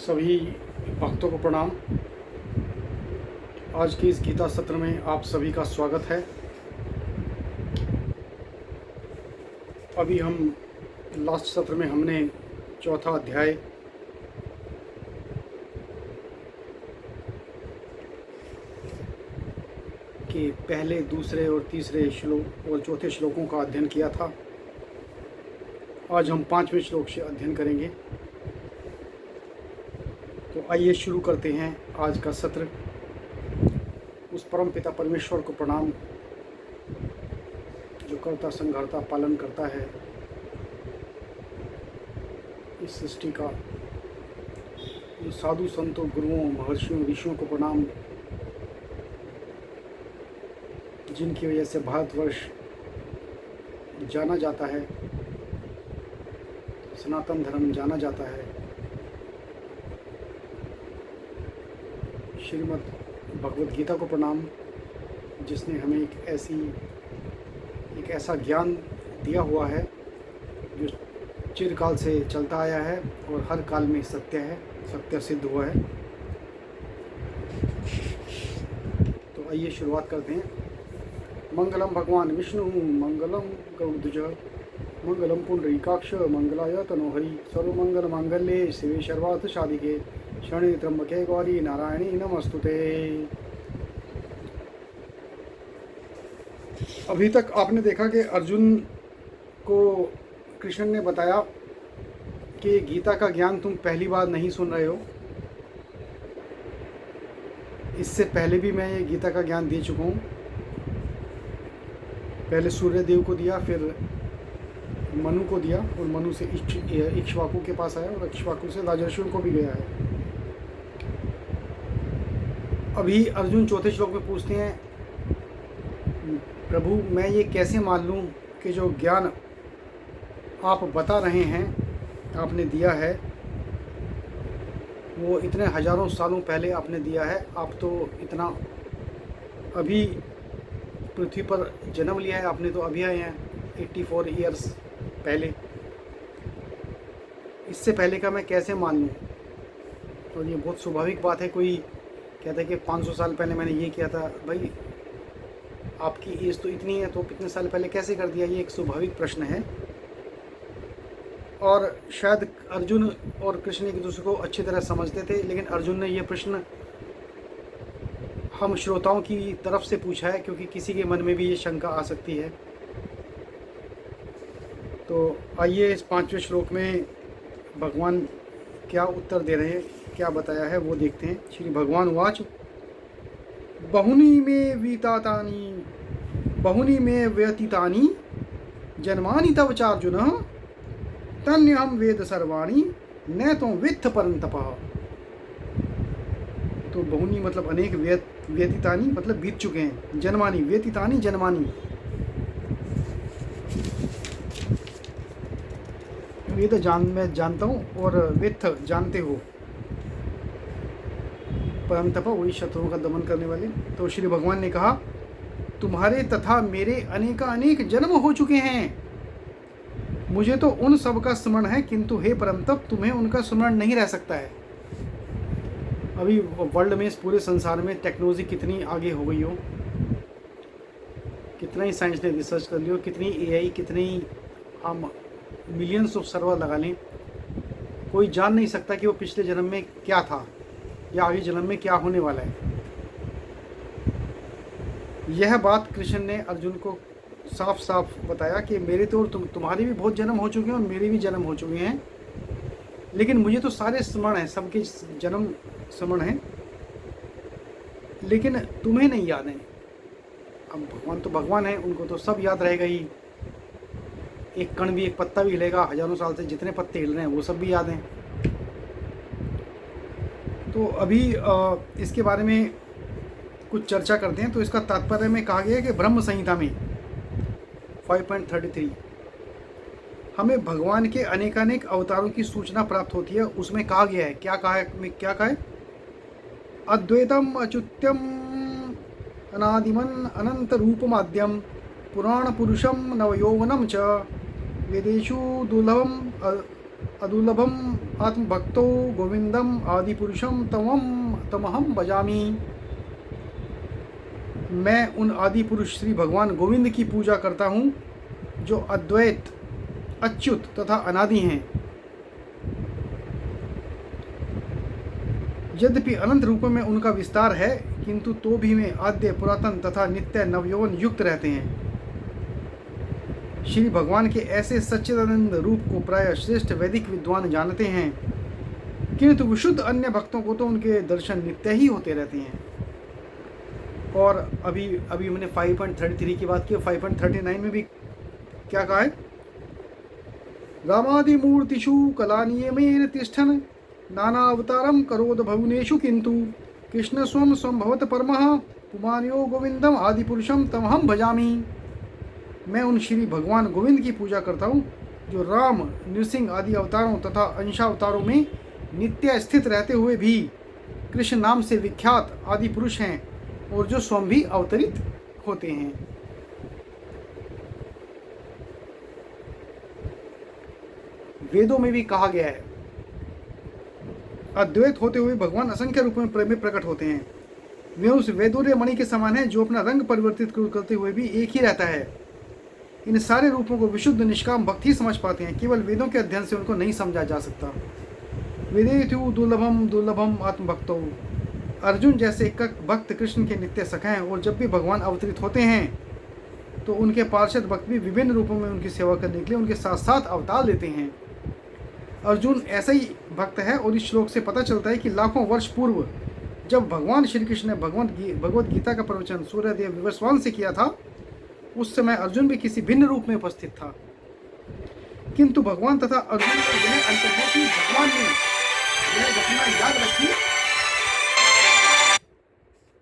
सभी भक्तों को प्रणाम। आज के इस गीता सत्र में आप सभी का स्वागत है। अभी हम लास्ट सत्र में हमने चौथा अध्याय के पहले, दूसरे और तीसरे श्लोक और चौथे श्लोकों का अध्ययन किया था। आज हम 5वें श्लोक से अध्ययन करेंगे। तो आइए शुरू करते हैं आज का सत्र। उस परम पिता परमेश्वर को प्रणाम जो कर्ता संघर्ता पालन करता है इस सृष्टि का। जो साधु संतों, गुरुओं, महर्षियों, ऋषियों को प्रणाम जिनकी वजह से भारतवर्ष जाना जाता है, सनातन धर्म जाना जाता है। श्रीमद् भगवद गीता को प्रणाम जिसने हमें एक ऐसा ज्ञान दिया हुआ है जो चिरकाल से चलता आया है और हर काल में सत्य है, सत्य सिद्ध हुआ है। तो आइए शुरुआत करते हैं। मंगलम भगवान विष्णु, मंगलम गरुड़ध्वज, मंगलम पुंडरीकाक्ष, मंगलाय तनोहरि, सर्वमंगल मांगल्ये शिवे सर्वार्थ साधिके, शरण्ये त्र्यंबके गौरी नारायणी नमस्तुते। अभी तक आपने देखा कि अर्जुन को कृष्ण ने बताया कि गीता का ज्ञान तुम पहली बार नहीं सुन रहे हो। इससे पहले भी मैं ये गीता का ज्ञान दे चुका हूँ। पहले सूर्य देव को दिया, फिर मनु को दिया और मनु से इक्ष्वाकु के पास आया और इक्ष्वाकु से राजर्षियों को भी गया है। अभी अर्जुन चौथे श्लोक में पूछते हैं, प्रभु मैं ये कैसे मान लूँ कि जो ज्ञान आप बता रहे हैं, आपने दिया है, वो इतने हजारों सालों पहले आपने दिया है। आप तो इतना अभी पृथ्वी पर जन्म लिया है, आपने तो अभी आए हैं 84 ईयर्स पहले। इससे पहले का मैं कैसे मान लूँ? और ये बहुत स्वाभाविक बात है। कोई कहता है कि 500 साल पहले मैंने ये किया था। भाई आपकी एज तो इतनी है, तो कितने साल पहले कैसे कर दिया? ये एक स्वाभाविक प्रश्न है। और शायद अर्जुन और कृष्ण एक दूसरे को अच्छी तरह समझते थे, लेकिन अर्जुन ने ये प्रश्न हम श्रोताओं की तरफ से पूछा है क्योंकि किसी के मन में भी ये शंका आ सकती है। तो आइए इस 5वें श्लोक में भगवान क्या उत्तर दे रहे हैं, क्या बताया है वो देखते हैं। श्री भगवान उवाच, बहुनी में व्यतीतानि जन्मानि तव चार्जुन, तन्यहं वेद सर्वाणि न तो वित्थ परंतपः। तो बहुनी मतलब अनेक, व्यतीतानि मतलब बीत चुके हैं, जन्मानि व्यतीतानि जन्मानि, ये तो मैं जानता हूँ, और वित्थ जानते हो, परंतप वही शत्रुओं का दमन करने वाले। तो श्री भगवान ने कहा, तुम्हारे तथा मेरे अनेक जन्म हो चुके हैं, मुझे तो उन सब का स्मरण है, किंतु हे परंतप तुम्हें उनका स्मरण नहीं रह सकता है। अभी वर्ल्ड में, इस पूरे संसार में टेक्नोलॉजी कितनी आगे हो गई हो, कितना ही साइंस ने रिसर्च कर लियो, कितनी एआई, कितनी हम मिलियंस ऑफ सर्वर लगा लें, कोई जान नहीं सकता कि वो पिछले जन्म में क्या था या आगे जन्म में क्या होने वाला है। यह बात कृष्ण ने अर्जुन को साफ साफ बताया कि मेरे तो तुम्हारे भी बहुत जन्म हो चुके हैं और मेरे भी जन्म हो चुके हैं, लेकिन मुझे तो सारे स्मरण हैं, सबके जन्म स्मरण हैं, लेकिन तुम्हें नहीं याद है। अब भगवान तो भगवान है, उनको तो सब याद रहेगा ही। एक कण भी, एक पत्ता भी हिलेगा, हजारों साल से जितने पत्ते हिल रहे हैं वो सब भी याद हैं। तो अभी इसके बारे में कुछ चर्चा करते हैं। तो इसका तात्पर्य में कहा गया है कि ब्रह्म संहिता में 5.33 हमें भगवान के अनेकानेक अवतारों की सूचना प्राप्त होती है। उसमें कहा गया है, क्या कहा है? अद्वैतम अच्युत्यम अनादिमन अनंत रूपमाद्यम पुराण पुरुषम नवयौवनम च वेदेषु दुर्लभम अदुर्लभम आत्मभक्तो गोविंदम आदिपुरुषम तमहम भजामि। मैं उन आदि पुरुष श्री भगवान गोविंद की पूजा करता हूँ जो अद्वैत, अच्युत तथा अनादि हैं। यद्यपि अनंत रूपों में उनका विस्तार है, किंतु तो भी वे आद्य, पुरातन तथा नित्य नवयौवन युक्त रहते हैं। श्री भगवान के ऐसे सच्चिदानंद रूप को प्राय श्रेष्ठ वैदिक विद्वान जानते हैं, किंतु विशुद्ध अन्य भक्तों को तो उनके दर्शन नित्य ही होते रहते हैं। और अभी मैंने 5.33 की बात की, 5.39 में भी क्या कहा है? रामादिमूर्तिषु कलानियमेन तिष्ठन् नाना अवतारम करोद भुवनेषु किंतु कृष्ण स्वम स्वभवत परमः पुमान्यो गोविंदम आदिपुरुषम तमहम भजामि। मैं उन श्री भगवान गोविंद की पूजा करता हूँ जो राम, नृसिंह आदि अवतारों तथा अंशावतारों में नित्य स्थित रहते हुए भी कृष्ण नाम से विख्यात आदि पुरुष हैं और जो स्वयं भी अवतरित होते हैं। वेदों में भी कहा गया है, अद्वैत होते हुए भगवान असंख्य रूपों में प्रकट होते हैं। वे उस वैदूर्य मणि के समान है जो अपना रंग परिवर्तित करते हुए भी एक ही रहता है। इन सारे रूपों को विशुद्ध निष्काम भक्त ही समझ पाते हैं, केवल वेदों के अध्ययन से उनको नहीं समझा जा सकता। वेदेतु दुर्लभम दुर्लभम आत्मभक्तो। अर्जुन जैसे एक भक्त कृष्ण के नित्य सखा हैं और जब भी भगवान अवतरित होते हैं तो उनके पार्षद भक्त भी विभिन्न रूपों में उनकी सेवा करने के लिए उनके साथ साथ अवतार लेते हैं। अर्जुन ऐसा ही भक्त है और इस श्लोक से पता चलता है कि लाखों वर्ष पूर्व जब भगवान श्री कृष्ण ने भगवत गीता का प्रवचन सूर्यदेव विवस्वान से किया था, उस समय अर्जुन भी किसी भिन्न रूप में उपस्थित था, किंतु भगवान तथा अर्जुन का यह अंतर है कि भगवान ने यह घटना याद रखी,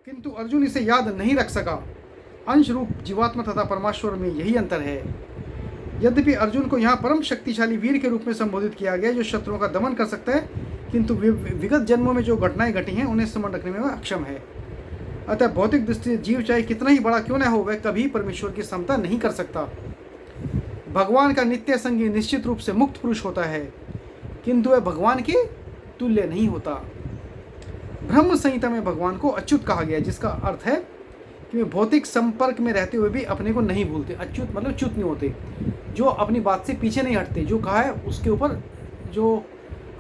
किंतु अर्जुन इसे याद नहीं रख सका। अंश रूप जीवात्मा तथा परमेश्वर में यही अंतर है। यद्यपि अर्जुन को यहाँ परम शक्तिशाली वीर के रूप में संबोधित किया गया जो शत्रुओं का दमन कर सकता है, किंतु विगत जन्मों में जो घटनाएं घटी हैं उन्हें स्मरण रखने में वह अक्षम है। अतः भौतिक दृष्टि से जीव चाहे कितना ही बड़ा क्यों न हो, वह कभी परमेश्वर की समता नहीं कर सकता। भगवान का नित्य संगी निश्चित रूप से मुक्त पुरुष होता है, किंतु वह भगवान के तुल्य नहीं होता। ब्रह्म संहिता में भगवान को अच्युत कहा गया, जिसका अर्थ है कि वे भौतिक संपर्क में रहते हुए भी अपने को नहीं भूलते। अच्युत मतलब च्युत नहीं होते, जो अपनी बात से पीछे नहीं हटते, जो कहा है उसके ऊपर जो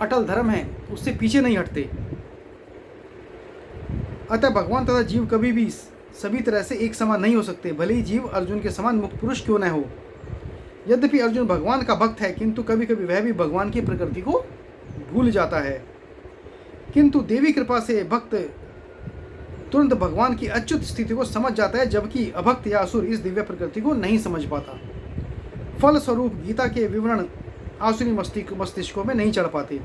अटल धर्म है उससे पीछे नहीं हटते। अतः भगवान तथा जीव कभी भी सभी तरह से एक समान नहीं हो सकते, भले ही जीव अर्जुन के समान मुक्त पुरुष क्यों न हो। यद्यपि अर्जुन भगवान का भक्त है, किंतु कभी कभी वह भी भगवान की प्रकृति को भूल जाता है, किंतु देवी कृपा से भक्त तुरंत भगवान की अच्युत स्थिति को समझ जाता है, जबकि अभक्त या असुर इस दिव्य प्रकृति को नहीं समझ पाता। फल स्वरूप गीता के विवरण आसुरी मस्तिष्कों में नहीं चढ़ पाते।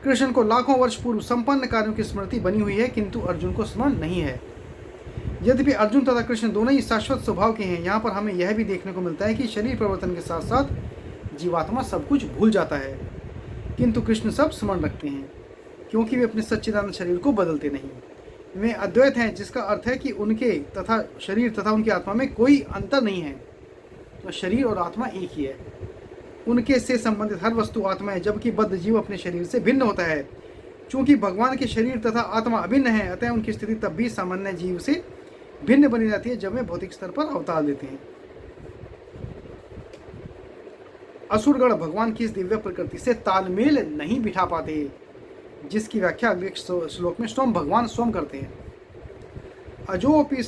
कृष्ण को लाखों वर्ष पूर्व संपन्न कार्यों की स्मृति बनी हुई है, किंतु अर्जुन को स्मरण नहीं है। यद्यपि अर्जुन तथा कृष्ण दोनों ही शाश्वत स्वभाव के हैं, यहाँ पर हमें यह भी देखने को मिलता है कि शरीर परिवर्तन के साथ साथ जीवात्मा सब कुछ भूल जाता है, किंतु कृष्ण सब स्मरण रखते हैं, क्योंकि वे अपने सच्चिदानंद शरीर को बदलते नहीं। वे अद्वैत हैं, जिसका अर्थ है कि उनके तथा शरीर तथा उनकी आत्मा में कोई अंतर नहीं है। तो शरीर और आत्मा एक ही है। उनके से संबंधित हर वस्तु आत्मा है, जबकि बद्ध जीव अपने शरीर से भिन्न होता है। चूंकि भगवान के शरीर तथा आत्मा अभिन्न है, अतः उनकी स्थिति तब भी सामान्य जीव से भिन्न बनी रहती है जब वे भौतिक स्तर पर अवतार लेते हैं। असुरगण भगवान की इस दिव्य प्रकृति से तालमेल नहीं बिठा पाते, जिसकी व्याख्या अगले श्लोक में स्वयं भगवान स्वयं करते हैं। अजोपि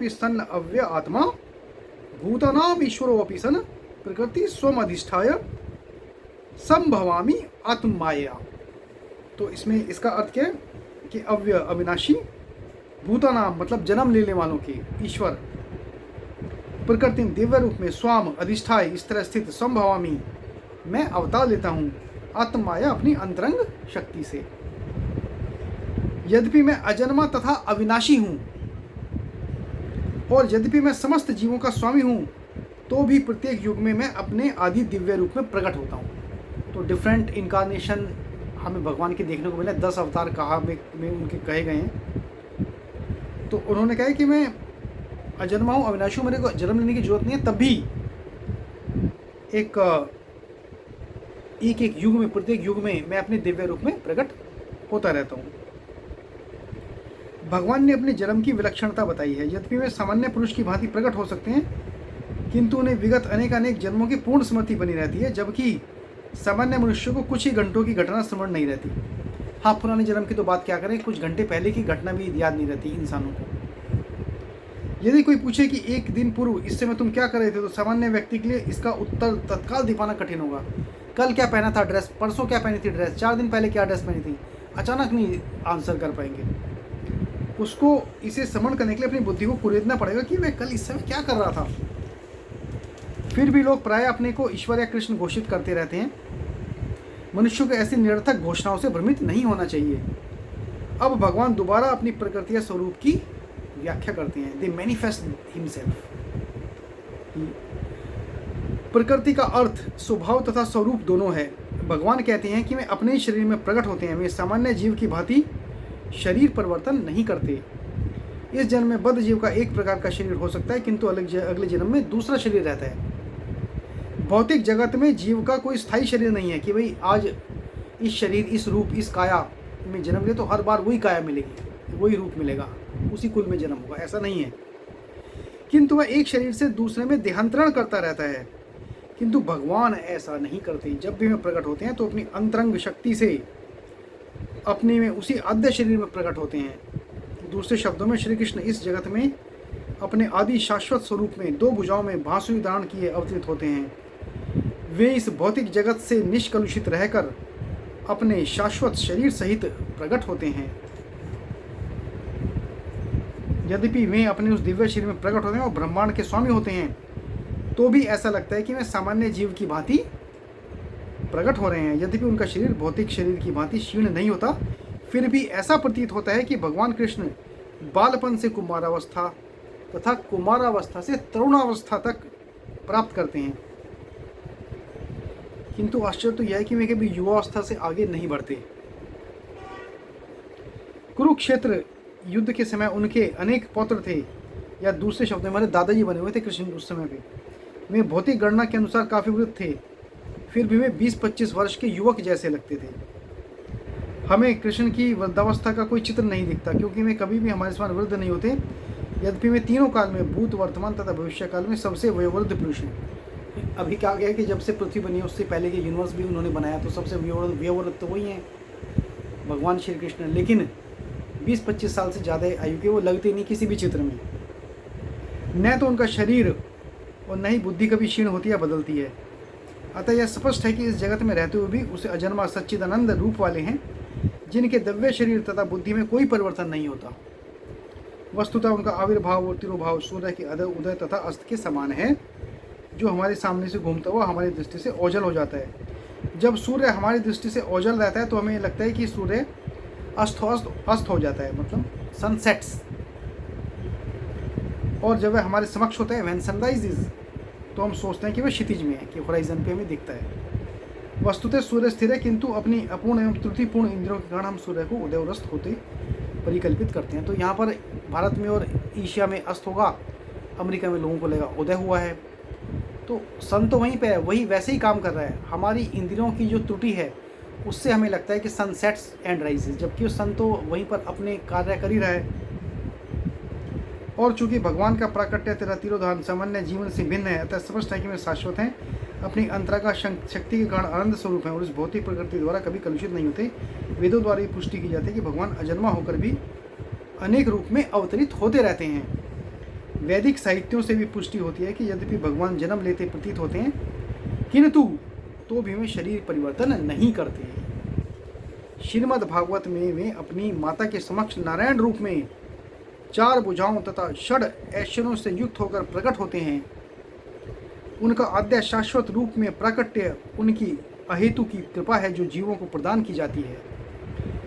सन्न अव्य आत्मा भूतानाम ईश्वरोपि सन प्रकृति स्वम अधिष्ठाय संभवामि आत्ममाया। तो इसमें इसका अर्थ क्या है कि अव्य अविनाशी, भूतानाम मतलब जन्म लेने वालों के ईश्वर, प्रकृति दिव्य रूप में स्वाम अधिष्ठाय इस तरह स्थित संभवामि मैं अवतार लेता हूँ आत्ममाया अपनी अंतरंग शक्ति से। यद्यपि मैं अजन्मा तथा अविनाशी हूँ और यद्यपि मैं समस्त जीवों का स्वामी हूँ, तो भी प्रत्येक युग में मैं अपने आदि दिव्य रूप में प्रकट होता हूँ। तो डिफरेंट इनकारनेशन हमें भगवान के देखने को मिले। 10 अवतार कहा में उनके कहे गए हैं। तो उन्होंने कहा कि मैं अजन्मा हूँ, अविनाशी हूँ, मेरे को जन्म लेने की जरूरत नहीं है, तब भी एक एक एक युग में, प्रत्येक युग में मैं अपने दिव्य रूप में प्रकट होता रहता हूँ। भगवान ने अपने जन्म की विलक्षणता बताई है। यद्यपि वे सामान्य पुरुष की भांति प्रकट हो सकते हैं, किंतु उन्हें विगत अनेक जन्मों की पूर्ण स्मृति बनी रहती है, जबकि सामान्य मनुष्य को कुछ ही घंटों की घटना स्मरण नहीं रहती। हाँ, पुराने जन्म की तो बात क्या करें, कुछ घंटे पहले की घटना भी याद नहीं रहती इंसानों को। यदि कोई पूछे कि एक दिन पूर्व इस समय तुम क्या कर रहे थे, तो सामान्य व्यक्ति के लिए इसका उत्तर तत्काल दे पाना कठिन होगा। कल क्या पहना था ड्रेस, परसों क्या पहनी थी ड्रेस, 4 दिन पहले क्या ड्रेस पहनी थी, अचानक नहीं आंसर कर पाएंगे। उसको इसे स्मरण करने के लिए अपनी बुद्धि को कुरेदना पड़ेगा कि वह कल इस समय क्या कर रहा था। फिर भी लोग प्राय अपने को ईश्वर या कृष्ण घोषित करते रहते हैं। मनुष्यों को ऐसी निरर्थक घोषणाओं से भ्रमित नहीं होना चाहिए। अब भगवान दोबारा अपनी प्रकृति या स्वरूप की व्याख्या करते हैं। दे मैनिफेस्ट हिमसेल्फ। प्रकृति का अर्थ स्वभाव तथा स्वरूप दोनों है। भगवान कहते हैं कि वे अपने ही शरीर में प्रकट होते हैं। वे सामान्य जीव की भांति शरीर परिवर्तन नहीं करते। इस जन्म में बद्ध जीव का एक प्रकार का शरीर हो सकता है, किंतु अगले जन्म में दूसरा शरीर रहता है। भौतिक जगत में जीव का कोई स्थायी शरीर नहीं है कि भाई आज इस शरीर, इस रूप, इस काया में जन्म ले तो हर बार वही काया मिलेगी, वही रूप मिलेगा, उसी कुल में जन्म होगा, ऐसा नहीं है। किंतु वह एक शरीर से दूसरे में देहांतरण करता रहता है। किंतु भगवान ऐसा नहीं करते। जब भी वे प्रकट होते हैं तो अपनी अंतरंग शक्ति से अपने में उसी आद्य शरीर में प्रकट होते हैं। दूसरे शब्दों में श्री कृष्ण इस जगत में अपने आदि शाश्वत स्वरूप में 2 भुजाओं में बांसुरी धारण किए अवतरित होते हैं। वे इस भौतिक जगत से निष्कलुषित रहकर अपने शाश्वत शरीर सहित प्रकट होते हैं। यद्यपि वे अपने उस दिव्य शरीर में प्रकट होते हैं और ब्रह्मांड के स्वामी होते हैं, तो भी ऐसा लगता है कि वे सामान्य जीव की भांति प्रकट हो रहे हैं। यद्यपि उनका शरीर भौतिक शरीर की भांति क्षीण नहीं होता, फिर भी ऐसा प्रतीत होता है कि भगवान कृष्ण बालपन से कुमारावस्था तथा कुमारावस्था से तरुणावस्था तक प्राप्त करते हैं। किंतु आश्चर्य तो यह है कि वे कभी युवावस्था से आगे नहीं बढ़ते। कुरुक्षेत्र युद्ध के समय उनके अनेक पौत्र थे, या दूसरे शब्दों में हमारे दादाजी बने हुए थे कृष्ण उस समय पे। वे भौतिक गणना के अनुसार काफ़ी वृद्ध थे, फिर भी वे 20-25 वर्ष के युवक जैसे लगते थे। हमें कृष्ण की वृद्धावस्था का कोई चित्र नहीं दिखता, क्योंकि वे कभी भी हमारे समान वृद्ध नहीं होते। यद्यपि वे तीनों काल में, भूत, वर्तमान तथा भविष्य काल में सबसे वयोवृद्ध पुरुष हैं। अभी क्या गया कि जब से पृथ्वी बनी है उससे पहले के यूनिवर्स भी उन्होंने बनाया, तो सबसे वयोवृद्ध तो वही हैं भगवान श्री कृष्ण। लेकिन 20-25 साल से ज़्यादा आयु के वो लगते नहीं किसी भी चित्र में। न तो उनका शरीर और न ही बुद्धि कभी क्षीण होती या बदलती है। अतः यह स्पष्ट है कि इस जगत में रहते हुए भी उसे अजन्मा सच्चिदानंद रूप वाले हैं, जिनके दिव्य शरीर तथा बुद्धि में कोई परिवर्तन नहीं होता। वस्तुतः उनका आविर्भाव और तिरोभाव सूर्य के उदय तथा अस्त के समान है, जो हमारे सामने से घूमता हुआ हमारी दृष्टि से ओझल हो जाता है। जब सूर्य हमारी दृष्टि से ओझल रहता है तो हमें लगता है कि सूर्य अस्त हो जाता है, मतलब सनसेट्स। और जब वह हमारे समक्ष होता है, व्हेन सनराइज इज, तो हम सोचते हैं कि वह क्षितिज में है, कि होराइजन पे हमें दिखता है। वस्तुतः सूर्य स्थिर है, किंतु अपनी अपूर्ण एवं त्रुटिपूर्ण इंद्रियों के कारण हम सूर्य को उदय और अस्त होते परिकल्पित करते हैं। तो यहाँ पर भारत में और एशिया में अस्त होगा, अमेरिका में लोगों को लगेगा उदय हुआ है। तो सन तो वहीं पे है, वही वैसे ही काम कर रहा है। हमारी इंद्रियों की जो त्रुटि है उससे हमें लगता है कि सन सेट्स एंड राइजेस, जबकि वो सन तो वहीं पर अपने कार्य कर ही रहा है। और चूंकि भगवान का प्राकट्य तथा तिरोधान सामान्य जीवन से भिन्न है, अतः स्पष्ट है कि वे शाश्वत हैं, अपनी अंतराका शक्ति के कारण आनंद स्वरूप हैं और इस भौतिक प्रकृति द्वारा कभी कलुषित नहीं होते। वेदों द्वारा ये पुष्टि की जाती है कि भगवान अजन्मा होकर भी अनेक रूप में अवतरित होते रहते हैं। वैदिक साहित्यों से भी पुष्टि होती है कि यद्यपि भगवान जन्म लेते प्रतीत होते हैं, किंतु तो भी वे शरीर परिवर्तन नहीं करते। श्रीमद् भागवत में वे अपनी माता के समक्ष नारायण रूप में 4 भुजाओं तथा षड ऐश्वर्यों से युक्त होकर प्रकट होते हैं। उनका आद्य शाश्वत रूप में प्राकट्य उनकी अहेतु की कृपा है, जो जीवों को प्रदान की जाती है,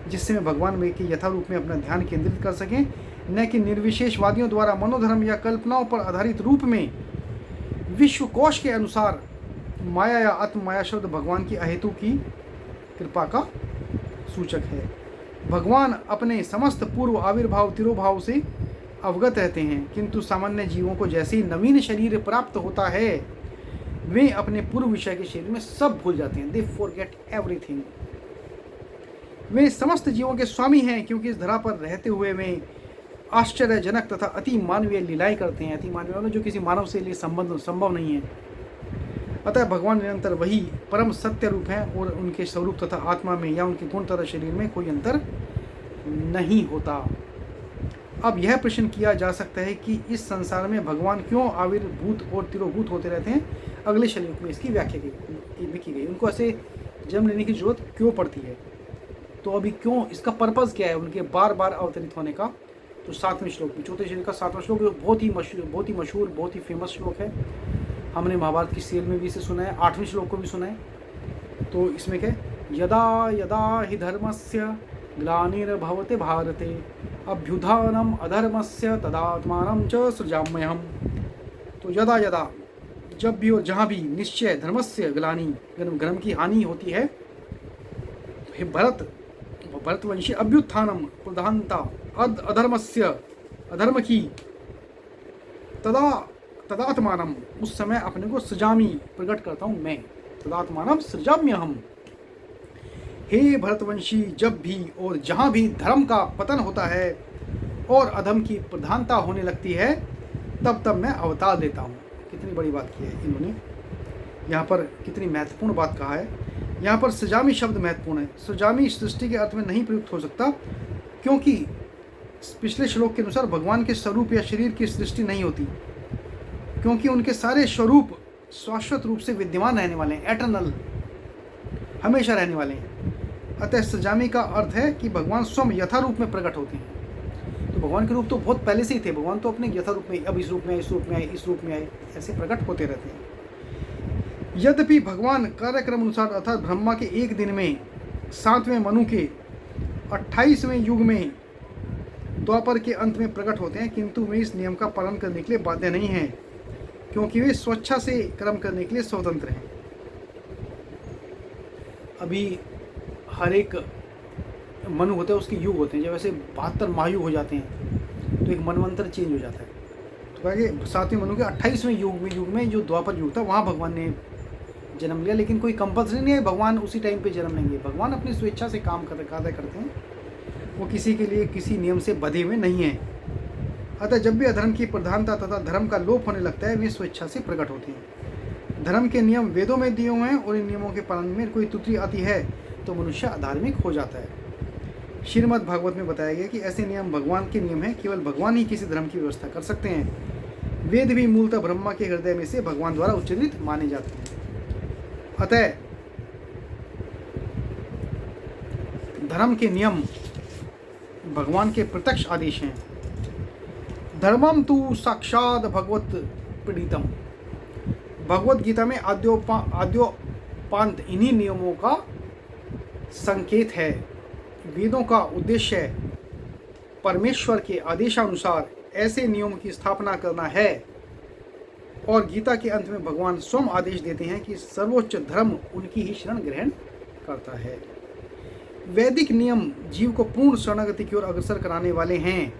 जिससे वे भगवान में के यथा रूप में अपना ध्यान केंद्रित कर सकें, न कि निर्विशेषवादियों द्वारा मनोधर्म या कल्पनाओं पर आधारित रूप में। विश्वकोश के अनुसार माया या आत्ममाया शब्द भगवान की अहेतु की कृपा का सूचक है। भगवान अपने समस्त पूर्व आविर्भाव तिरोभाव से अवगत रहते हैं, किंतु सामान्य जीवों को जैसे ही नवीन शरीर प्राप्त होता है, वे अपने पूर्व विषय के शरीर में सब भूल जाते हैं। They forget everything. वे समस्त जीवों के स्वामी हैं, क्योंकि इस धरा पर रहते हुए वे आश्चर्यजनक तथा अति मानवीय लीलाएं करते हैं। अति मानवीय जो किसी मानव से लिए संभव नहीं है। अतः भगवान निरंतर वही परम सत्य रूप है और उनके स्वरूप तथा आत्मा में या उनके गुण तथा शरीर में कोई अंतर नहीं होता। अब यह प्रश्न किया जा सकता है कि इस संसार में भगवान क्यों आविर्भूत और तिरोभूत होते रहते हैं। अगले श्लोक में इसकी व्याख्या की गई। उनको ऐसे जन्म लेने की जरूरत क्यों पड़ती है, तो अभी क्यों, इसका पर्पज़ क्या है उनके बार बार अवतरित होने का। तो 7वें श्लोक में, चौथे श्लोक का 7वां श्लोक बहुत ही मशहूर बहुत ही फेमस श्लोक है। हमने महाभारत की सीरियल में भी इसे सुना है, 8वें श्लोक को भी सुना है। तो इसमें क्या, यदा यदा हि धर्मस्य ग्लानिर्भवते भारते अभ्युत्थानम् अधर्मस्य तदात्मानं च सृजाम्यहम्। तो यदा यदा, जब भी और जहाँ भी, निश्चय धर्मस्य ग्लानि, धर्म की हानि होती है, हे भरतवंशी, अभ्युत्थानम प्रधानता, अधर्मस्य अधर्म की, तदात्मानम उस समय अपने को सृजामी प्रकट करता हूँ मैं, तदात्मानम सृजाम्यहम्। हे भरतवंशी, जब भी और जहाँ भी धर्म का पतन होता है और अधर्म की प्रधानता होने लगती है, तब मैं अवतार देता हूँ। कितनी बड़ी बात की है इन्होंने यहाँ पर, कितनी महत्वपूर्ण बात कहा है। यहाँ पर सृजामी शब्द महत्वपूर्ण है। सृजामी सृष्टि के अर्थ में नहीं प्रयुक्त हो सकता, क्योंकि पिछले श्लोक के अनुसार भगवान के स्वरूप या शरीर की सृष्टि नहीं होती, क्योंकि उनके सारे स्वरूप शाश्वत रूप से विद्यमान रहने वाले हैं, एटर्नल, हमेशा रहने वाले हैं। अतः सृजामी का अर्थ है कि भगवान स्वयं यथा रूप में प्रकट होते हैं। तो भगवान के रूप तो बहुत पहले से ही थे, भगवान तो अपने यथा रूप में, अब इस रूप में आए, इस रूप में आए, इस रूप में आए, ऐसे प्रकट होते रहते हैं। यद्यपि भगवान कार्यक्रम अनुसार अर्थात ब्रह्मा के एक दिन में, 7वें मनु के 28वें युग में, द्वापर के अंत में प्रकट होते हैं, किंतु वे इस नियम का पालन करने के लिए बाध्य नहीं हैं, क्योंकि वे स्वेच्छा से कर्म करने के लिए स्वतंत्र हैं। अभी हर एक मनु होता है, उसके युग होते हैं। जब ऐसे 72 महायुग हो जाते हैं तो एक मनवंतर चेंज हो जाता है। तो कहा कि 7वें मनु के 28वें युग में जो द्वापर युग था, वहाँ भगवान ने जन्म लिया, लेकिन कोई कंपल्सरी नहीं है भगवान उसी टाइम पे जन्म लेंगे। भगवान अपनी स्वेच्छा से काम कार्य करते हैं, वो किसी के लिए किसी नियम से बंधे हुए नहीं हैं। अतः जब भी अधर्म की प्रधानता तथा धर्म का लोप होने लगता है, वे स्वेच्छा से प्रकट होते हैं। धर्म के नियम वेदों में दिए हुए हैं और इन नियमों के पालन में कोई त्रुटि आती है तो मनुष्य अधार्मिक हो जाता है। श्रीमद् भागवत में बताया गया कि ऐसे नियम भगवान के नियम हैं, केवल भगवान ही किसी धर्म की व्यवस्था कर सकते हैं। वेद भी मूलतः ब्रह्मा के हृदय में से भगवान द्वारा उच्चारित माने जाते हैं। अतः धर्म के नियम भगवान के प्रत्यक्ष आदेश हैं। धर्मम तु साक्षात भगवत प्रणीतम। भगवत गीता में आद्योपांत इन्हीं नियमों का संकेत है। वेदों का उद्देश्य परमेश्वर के आदेशानुसार ऐसे नियमों की स्थापना करना है, और गीता के अंत में भगवान स्वयं आदेश देते हैं कि सर्वोच्च धर्म उनकी ही शरण ग्रहण करता है। वैदिक नियम जीव को पूर्ण शरणागति की ओर अग्रसर कराने वाले हैं,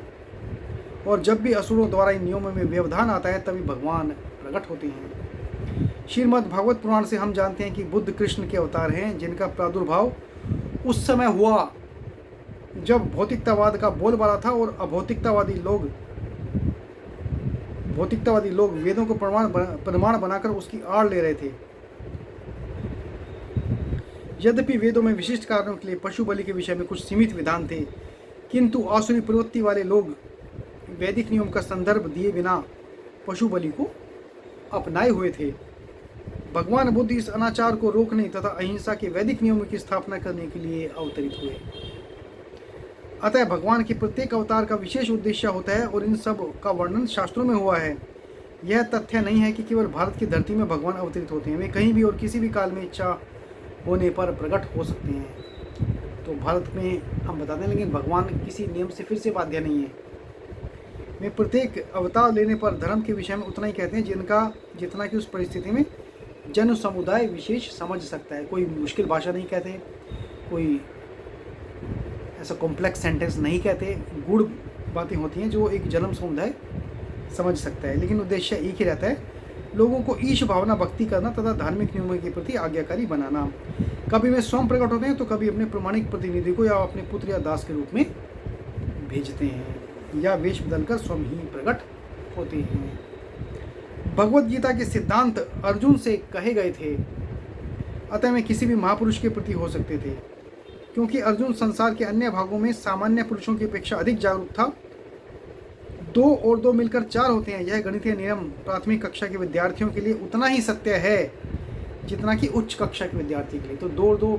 और जब भी असुरों द्वारा इन नियमों में व्यवधान आता है तभी भगवान प्रकट होते हैं। श्रीमद् भागवत पुराण से हम जानते हैं कि बुद्ध कृष्ण के अवतार हैं, जिनका प्रादुर्भाव उस समय हुआ जब भौतिकतावाद का बोलबाला था और भौतिकतावादी लोग वेदों को प्रमाण बनाकर उसकी आड़ ले रहे थे। यद्यपि वेदों में विशिष्ट कारणों के लिए पशु बलि के विषय में कुछ सीमित विधान थे, किंतु आसुरी प्रवृत्ति वाले लोग वैदिक नियम का संदर्भ दिए बिना पशु बलि को अपनाए हुए थे। भगवान बुद्ध इस अनाचार को रोकने तथा अहिंसा के वैदिक नियमों की स्थापना करने के लिए अवतरित हुए। अतः भगवान के प्रत्येक अवतार का विशेष उद्देश्य होता है, और इन सब का वर्णन शास्त्रों में हुआ है। यह तथ्य नहीं है कि केवल भारत की धरती में भगवान अवतरित होते हैं, वे कहीं भी और किसी भी काल में इच्छा होने पर प्रकट हो सकते हैं। तो भारत में हम बताते हैं, लेकिन भगवान किसी नियम से फिर से बाध्य नहीं है। वे प्रत्येक अवतार लेने पर धर्म के विषय में उतना ही कहते हैं जितना कि उस परिस्थिति में जन समुदाय विशेष समझ सकता है। कोई मुश्किल भाषा नहीं कहते, कोई ऐसा कॉम्प्लेक्स सेंटेंस नहीं कहते, गूढ़ बातें होती हैं जो एक जन्म समुदाय समझ सकता है, लेकिन उद्देश्य एक ही रहता है लोगों को ईश भावना भक्ति करना तथा धार्मिक नियमों के प्रति आज्ञाकारी बनाना। कभी वे स्वयं प्रकट होते हैं तो कभी अपने प्रमाणिक प्रतिनिधि को या अपने पुत्र या दास के रूप में भेजते हैं या वेश बदलकर स्वयं ही प्रकट होते हैं। भगवत गीता के सिद्धांत अर्जुन से कहे गए थे, अतः वे किसी भी महापुरुष के प्रति हो सकते थे। क्योंकि अर्जुन संसार के अन्य भागों में सामान्य पुरुषों की अपेक्षा अधिक जागरूक था। 2 और 2 मिलकर 4 होते हैं, यह गणितीय नियम प्राथमिक कक्षा के विद्यार्थियों के लिए उतना ही सत्य है जितना कि उच्च कक्षा के विद्यार्थी के लिए। तो 2 और 2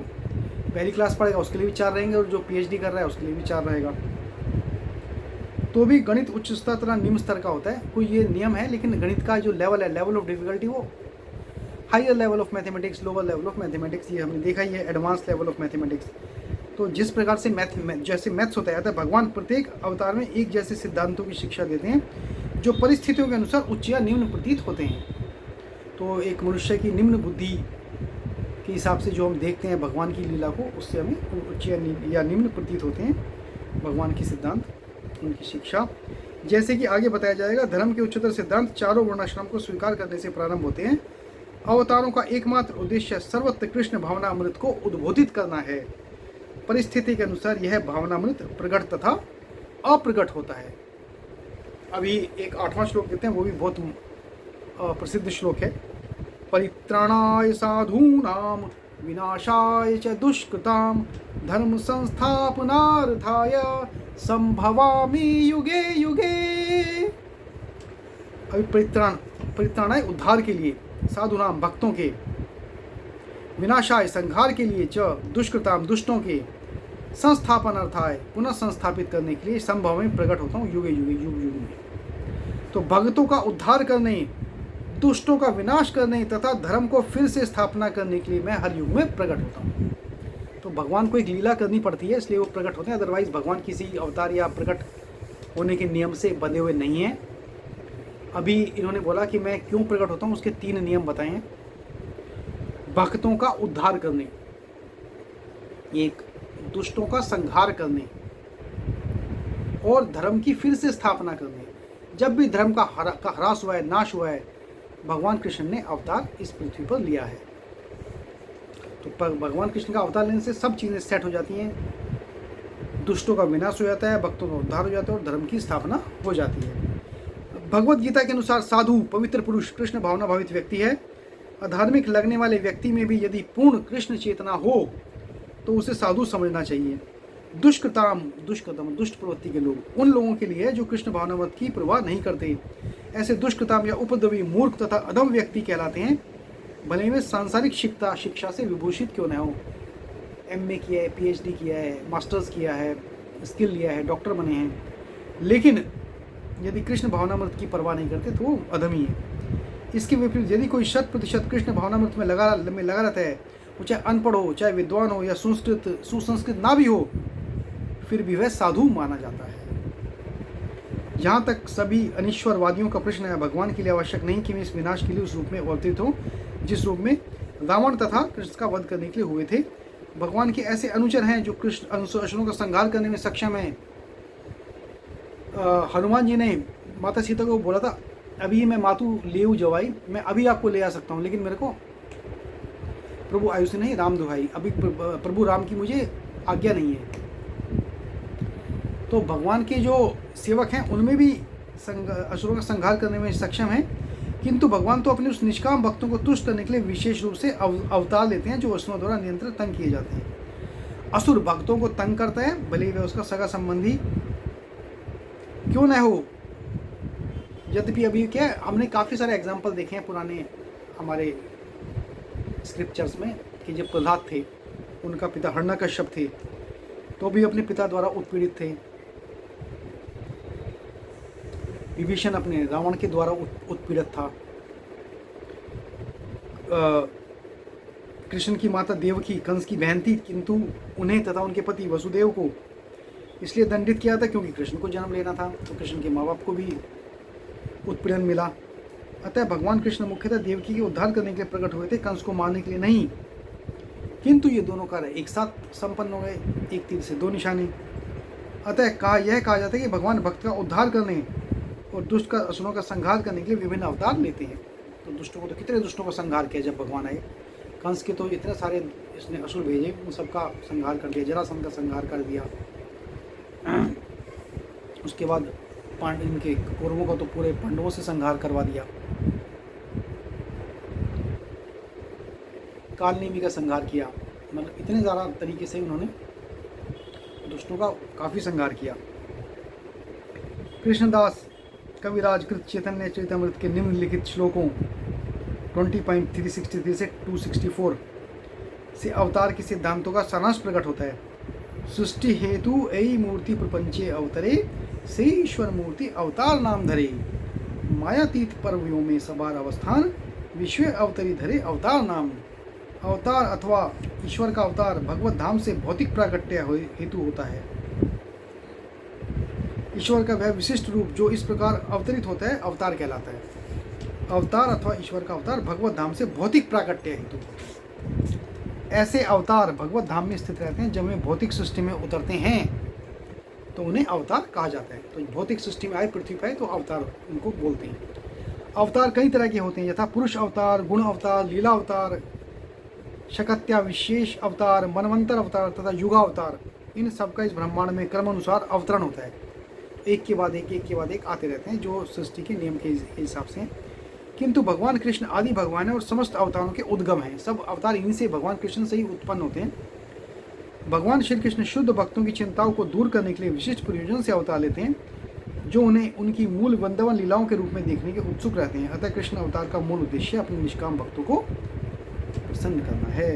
पहली क्लास पढ़ेगा उसके लिए भी 4 रहेंगे, और जो पीएचडी कर रहा है उसके लिए भी 4 रहेगा। तो भी गणित उच्च स्तर तथा निम्न स्तर का होता है, कोई ये नियम है, लेकिन गणित का जो लेवल है, लेवल ऑफ डिफिकल्टी, वो higher level of mathematics, lower level of mathematics, ये हमने देखा ही है, एडवांस लेवल ऑफ मैथमेटिक्स। तो जिस प्रकार से जैसे मैथ्स होता है, भगवान प्रत्येक अवतार में एक जैसे सिद्धांतों की शिक्षा देते हैं जो परिस्थितियों के अनुसार उच्च या निम्न प्रतीत होते हैं। तो एक मनुष्य की निम्न बुद्धि के हिसाब से जो हम देखते हैं भगवान की लीला को, उससे हमें उच्च या निम्न प्रतीत होते हैं भगवान की सिद्धांत, उनकी शिक्षा। जैसे कि आगे बताया जाएगा, धर्म के उच्चतर सिद्धांत चारों वर्णाश्रम को स्वीकार करने से प्रारंभ होते हैं। अवतारों का एकमात्र उद्देश्य सर्वत्र कृष्ण भावनामृत को उद्बोधित करना है। परिस्थिति के अनुसार यह भावनामृत प्रकट तथा अप्रकट होता है। अभी एक 8वां श्लोक देते हैं, वो भी बहुत प्रसिद्ध श्लोक है। परित्राणाय साधूनाम विनाशाय च दुष्कृताम धर्म संस्थापनार्थाय संभवामि युगे युगे। अभी परित्राणाय उद्धार के लिए, साधुनाम भक्तों के, विनाशाय संहार के लिए, च दुष्कृताम दुष्टों के, संस्थापन अर्थाय पुनः संस्थापित करने के लिए, संभव में प्रकट होता हूँ युगे युगे, युग युग में। तो भक्तों का उद्धार करने, दुष्टों का विनाश करने तथा धर्म को फिर से स्थापना करने के लिए मैं हर युग में प्रकट होता हूँ। तो भगवान को एक लीला करनी पड़ती है, इसलिए वो प्रकट होते हैं, अदरवाइज भगवान किसी अवतार या प्रकट होने के नियम से बंधे हुए नहीं हैं। अभी इन्होंने बोला कि मैं क्यों प्रकट होता हूँ, उसके 3 नियम बताए हैं। भक्तों का उद्धार करने, एक दुष्टों का संहार करने, और धर्म की फिर से स्थापना करने। जब भी धर्म का ह्रास हुआ है, नाश हुआ है, भगवान कृष्ण ने अवतार इस पृथ्वी पर लिया है। तो भगवान कृष्ण का अवतार लेने से सब चीज़ें सेट हो जाती हैं। दुष्टों का विनाश हो जाता है, भक्तों का उद्धार हो जाता है, और धर्म की स्थापना हो जाती है। भगवत गीता के अनुसार साधु पवित्र पुरुष कृष्ण भावना भावित व्यक्ति है। अधार्मिक लगने वाले व्यक्ति में भी यदि पूर्ण कृष्ण चेतना हो तो उसे साधु समझना चाहिए। दुष्कृतम दुष्ट प्रवृत्ति के लोग उन लोगों के लिए है जो कृष्ण भावनामृत की परवाह नहीं करते। ऐसे दुष्कृतम या उपद्रवी, मूर्ख तथा अधम व्यक्ति कहलाते हैं, भले में सांसारिक शिक्षा से विभूषित क्यों न हो। MA किया है, PhD किया है, मास्टर्स किया है, स्किल लिया है, डॉक्टर बने हैं, लेकिन यदि कृष्ण भावनामृत की परवाह नहीं करते तो वो अधमी है। इसके विपरीत यदि कोई 100% कृष्ण भावनामृत में लगा रहता है, वो चाहे अनपढ़ हो, चाहे विद्वान हो, या सुसंस्कृत ना भी हो, फिर भी वह साधु माना जाता है। जहाँ तक सभी अनिश्वरवादियों का प्रश्न है, भगवान के लिए आवश्यक नहीं कि वे इस विनाश के लिए उस रूप में अवतरित हो जिस रूप में रावण तथा कृष्ण का वध करने के लिए हुए थे। भगवान के ऐसे अनुचर हैं जो कृष्ण असुरों का संहार करने में सक्षम है। हनुमान जी ने माता सीता को बोला था, अभी मैं मातू ले जवाई, मैं अभी आपको ले आ सकता हूँ, लेकिन मेरे को प्रभु आयुष नहीं, राम दुहाई, अभी प्रभु राम की मुझे आज्ञा नहीं है। तो भगवान के जो सेवक हैं उनमें भी असुरों का संहार करने में सक्षम है, किंतु भगवान तो अपने उस निष्काम भक्तों को तुष्ट करने के लिए विशेष रूप से अवतार लेते हैं जो असुरों द्वारा नियंत्रित तंग किए जाते हैं। असुर भक्तों को तंग करता है, भले ही वह उसका सगा संबंधी क्यों न हो। यद्यपि अभी क्या है, हमने काफ़ी सारे एग्जाम्पल देखे हैं पुराने हमारे स्क्रिप्चर्स में कि जब प्रहलाद थे, उनका पिता हिरण्यकश्यप थे, तो भी अपने पिता द्वारा उत्पीड़ित थे। विभीषण अपने रावण के द्वारा उत्पीड़ित था। कृष्ण की माता देवकी कंस की बहन थी, किंतु उन्हें तथा उनके पति वसुदेव को इसलिए दंडित किया था क्योंकि कृष्ण को जन्म लेना था, तो कृष्ण के माँ बाप को भी उत्पीड़न मिला। अतः भगवान कृष्ण मुख्यतः देवकी के उद्धार करने के लिए प्रकट हुए थे, कंस को मारने के लिए नहीं। किंतु ये दोनों कार्य एक साथ संपन्न हो गए, एक तीर से 2 निशाने। अतः यह कहा जाता है कि भगवान भक्त का उद्धार करने और दुष्ट का असुरों का संहार करने के लिए विभिन्न अवतार लेते हैं। तो दुष्टों को तो कितने दुष्टों का संहार किया जब भगवान आए। कंस के तो इतने सारे इसने असुर भेजे, उन सबका संहार कर दिया, जरासंध का संहार कर दिया। उसके बाद इनके कौरवों का तो पूरे पांडवों से संहार करवा दिया। कालनेमी का संहार किया, मतलब इतने ज़्यादा तरीके से उन्होंने दुष्टों का काफ़ी संहार किया। कृष्णदास कविराज कृत चैतन्य चरितमृत के निम्नलिखित श्लोकों 20.363 से 264 से अवतार के सिद्धांतों का सारांश प्रकट होता है। सृष्टि हेतु ऐ मूर्ति प्रपंचे अवतरे, से ईश्वर मूर्ति अवतार नाम धरे। मायातीत पर्वयों में सबार अवस्थान, विश्व अवतरी धरे अवतार नाम। अवतार अथवा ईश्वर का अवतार भगवत धाम से भौतिक प्राकट्य हेतु होता है। ईश्वर का वह विशिष्ट रूप जो इस प्रकार अवतरित होता है अवतार कहलाता है। अवतार अथवा ईश्वर का अवतार भगवत धाम से भौतिक प्राकट्य हेतु। ऐसे अवतार भगवत धाम में स्थित रहते हैं। जब वे भौतिक सृष्टि में उतरते हैं तो उन्हें अवतार कहा जाता है। तो भौतिक सृष्टि में आए पृथ्वी पर तो अवतार उनको बोलते हैं। अवतार कई तरह के होते हैं, यथा पुरुष अवतार, गुण अवतार, लीला अवतार, शकत्या विशेष अवतार, मनवंतर अवतार तथा युगावतार। इन सबका इस ब्रह्मांड में क्रमानुसार अवतरण होता है। एक के बाद एक आते रहते हैं जो सृष्टि के नियम के हिसाब से। किंतु भगवान कृष्ण आदि भगवान है और समस्त अवतारों के उद्गम हैं। सब अवतार इन्हीं से, भगवान कृष्ण से ही उत्पन्न होते हैं। भगवान श्री कृष्ण शुद्ध भक्तों की चिंताओं को दूर करने के लिए विशिष्ट प्रयोजन से अवतार लेते हैं, जो उन्हें उनकी मूल वृंदावन लीलाओं के रूप में देखने के उत्सुक रहते हैं। अतः कृष्ण अवतार का मूल उद्देश्य अपने निष्काम भक्तों को प्रसन्न करना है।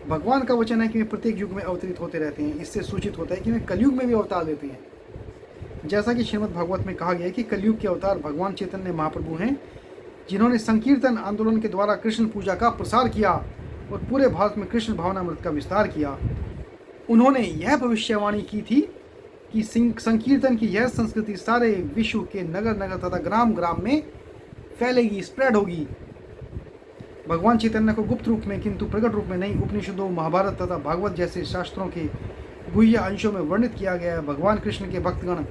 भगवान का वचन है कि वे प्रत्येक युग में अवतरित होते रहते हैं। इससे सूचित होता है कि वे कलयुग में भी अवतार लेते हैं। जैसा कि श्रीमद् भागवत में कहा गया है कि कलयुग के अवतार भगवान चैतन्य महाप्रभु हैं, जिन्होंने संकीर्तन आंदोलन के द्वारा कृष्ण पूजा का प्रसार किया और पूरे भारत में कृष्ण भावनामृत का विस्तार किया। उन्होंने यह भविष्यवाणी की थी कि संकीर्तन की यह संस्कृति सारे विश्व के नगर नगर तथा ग्राम ग्राम में फैलेगी, स्प्रेड होगी। भगवान चैतन्य को गुप्त रूप में किंतु प्रकट रूप में नहीं, उपनिषदों, महाभारत तथा भागवत जैसे शास्त्रों के गुह्य अंशों में वर्णित किया गया है। भगवान कृष्ण के भक्तगण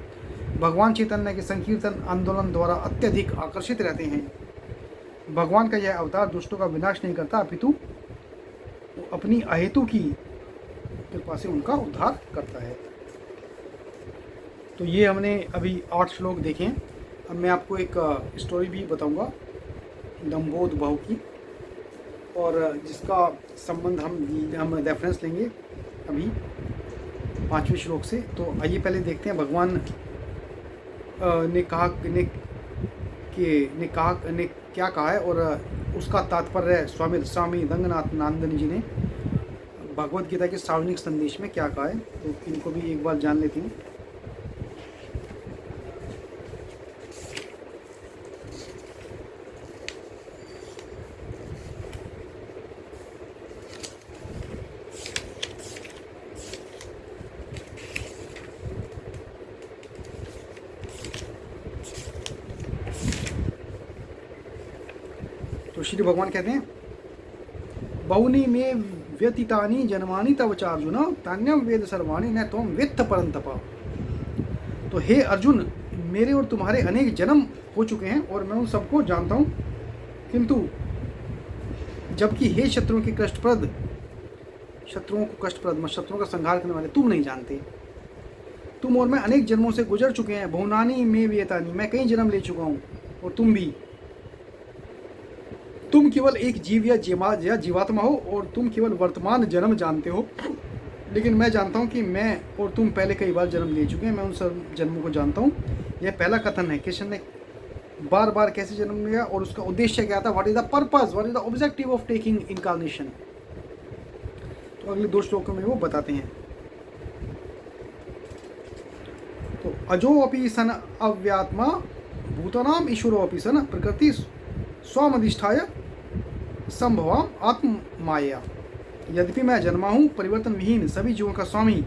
भगवान चैतन्य के संकीर्तन आंदोलन द्वारा अत्यधिक आकर्षित रहते हैं। भगवान का यह अवतार दुष्टों का विनाश नहीं करता, अपितु अपनी अहेतु की कृपा से उनका उद्धार करता है। तो ये हमने अभी 8 श्लोक देखे हैं। अब मैं आपको एक स्टोरी भी बताऊंगा दम्भोद बहु की, और जिसका संबंध हम रेफरेंस लेंगे अभी 5वें श्लोक से। तो आइए पहले देखते हैं भगवान ने क्या कहा है और उसका तात्पर्य स्वामी रंगनाथ नंदन जी ने भगवत गीता के सार्वजनिक संदेश में क्या कहा है। तो इनको भी एक बार जान लेते हैं। तो श्री भगवान कहते हैं, बहुनी में व्यतीतानि जन्मानि तव चार्जुन, तान्यम वेद सर्वाणि न त्वं वेत्थ परंतप। तो हे अर्जुन, मेरे और तुम्हारे अनेक जन्म हो चुके हैं और मैं उन सबको जानता हूँ, किंतु जबकि हे शत्रुओं को कष्टप्रद शत्रुओं का संहार करने वाले तुम नहीं जानते। तुम और मैं अनेक जन्मों से गुजर चुके हैं। बहुनानी में व्यतीतानि, मैं कई जन्म ले चुका हूँ और तुम भी। तुम केवल एक जीव या जीवात्मा हो और तुम केवल वर्तमान जन्म जानते हो, लेकिन मैं जानता हूँ कि मैं और तुम पहले कई बार जन्म ले चुके हैं। मैं उन सब जन्मों को जानता हूँ। यह पहला कथन है। कृष्ण ने बार बार कैसे जन्म लिया और उसका उद्देश्य क्या था, what is the purpose, what is the objective of taking incarnation. तो अगले 2 श्लोकों में वो बताते हैं। तो अजो अपि सन अव्यात्मा भूतानाम ईश्वरो अपि सन प्रकृति स्वमधिष्ठाय संभवाम आत्म माया। यद्यपि मैं जन्मा हूँ परिवर्तन विहीन सभी जीवों का स्वामी,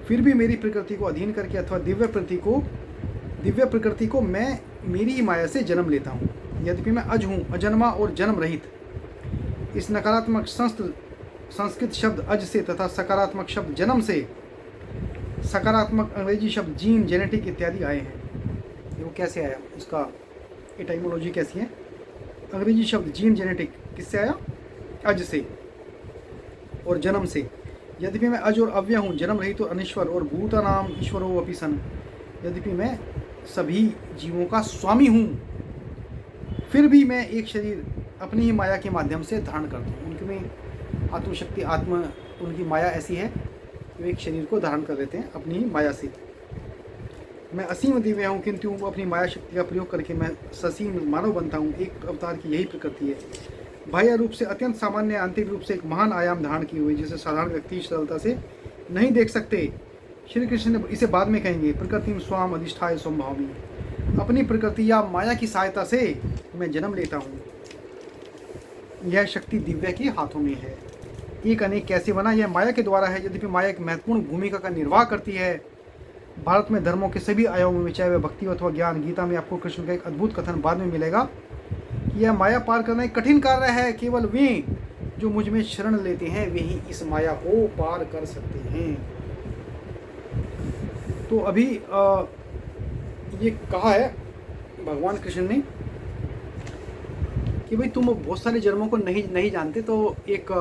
फिर भी मेरी प्रकृति को अधीन करके अथवा दिव्य प्रकृति को मैं मेरी ही माया से जन्म लेता हूँ। यद्यपि मैं अज हूँ, अजन्मा और जन्म रहित। इस नकारात्मक संस्कृत शब्द अज से तथा सकारात्मक शब्द जन्म से सकारात्मक अंग्रेजी शब्द जीन, जेनेटिक इत्यादि आए हैं। वो कैसे आया, उसका एटाइमोलॉजी कैसी है। अंग्रेजी शब्द जीन जेनेटिक किससे आया? अज से और जन्म से। यद्यपि मैं अज और अव्यय हूँ, जन्म रहित तो अनिश्वर और भूता नाम ईश्वरो अपि सन। यद्यपि मैं सभी जीवों का स्वामी हूँ, फिर भी मैं एक शरीर अपनी ही माया के माध्यम से धारण करता हूँ। उनके में आत्मशक्ति, उनकी माया ऐसी है कि वे एक शरीर को धारण कर लेते हैं अपनी ही माया से। मैं असीम दिव्य हूँ, किंतु अपनी माया शक्ति का प्रयोग करके मैं ससीम मानव बनता हूँ। एक अवतार की यही प्रकृति है। बाह्य रूप से अत्यंत सामान्य, आंतरिक रूप से एक महान आयाम धारण की हुई, जिसे साधारण व्यक्ति सरलता से नहीं देख सकते। श्री कृष्ण ने इसे बाद में कहेंगे, प्रकृति स्वाम अधिष्ठाय स्वभावी। अपनी प्रकृति या माया की सहायता से मैं जन्म लेता हूँ। यह शक्ति दिव्य के हाथों में है। एक अनेक कैसे बना? यह माया के द्वारा है। यद्यपि माया एक महत्वपूर्ण भूमिका का निर्वाह करती है भारत में धर्मों के सभी आयामों में, चाहे वह भक्ति अथवा ज्ञान। गीता में आपको कृष्ण का एक अद्भुत कथन बाद में मिलेगा कि यह माया पार करना एक कठिन कार्य है। केवल वे जो मुझ में शरण लेते हैं वे ही इस माया को पार कर सकते हैं। तो अभी ये कहा है भगवान कृष्ण ने कि भाई तुम बहुत सारे जन्मों को नहीं जानते। तो एक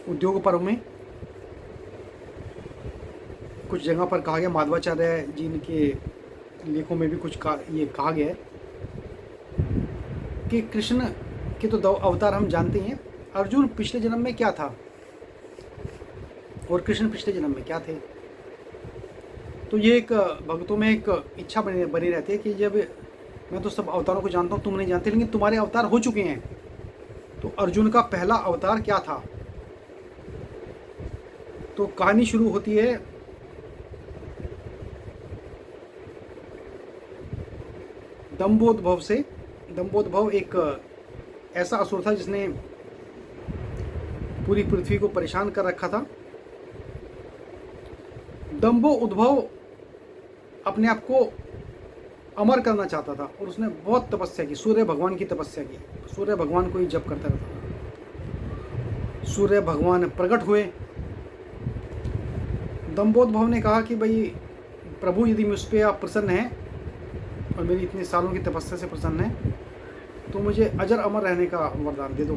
उद्योग पर्व में कुछ जगह पर कहा गया, माधवाचार्य जी के लेखों में भी कुछ ये कहा गया है कि कृष्ण के तो 2 अवतार हम जानते हैं। अर्जुन पिछले जन्म में क्या था और कृष्ण पिछले जन्म में क्या थे। तो ये एक भक्तों में एक इच्छा बनी रहती है कि जब मैं तो सब अवतारों को जानता हूँ, तुम नहीं जानते, लेकिन तुम्हारे अवतार हो चुके हैं। तो अर्जुन का पहला अवतार क्या था? तो कहानी शुरू होती है दंभोद्भव से। दंभोद्भव एक ऐसा असुर था जिसने पूरी पृथ्वी को परेशान कर रखा था। दंभो उद्भव अपने आप को अमर करना चाहता था और उसने बहुत तपस्या की, सूर्य भगवान की तपस्या की। सूर्य भगवान को ही जप करता रहता। सूर्य भगवान प्रकट हुए। दंभोद्भव ने कहा कि भाई प्रभु, यदि मुझ पर आप प्रसन्न हैं और मेरी इतने सालों की तपस्या से प्रसन्न है तो मुझे अजर अमर रहने का वरदान दे दो।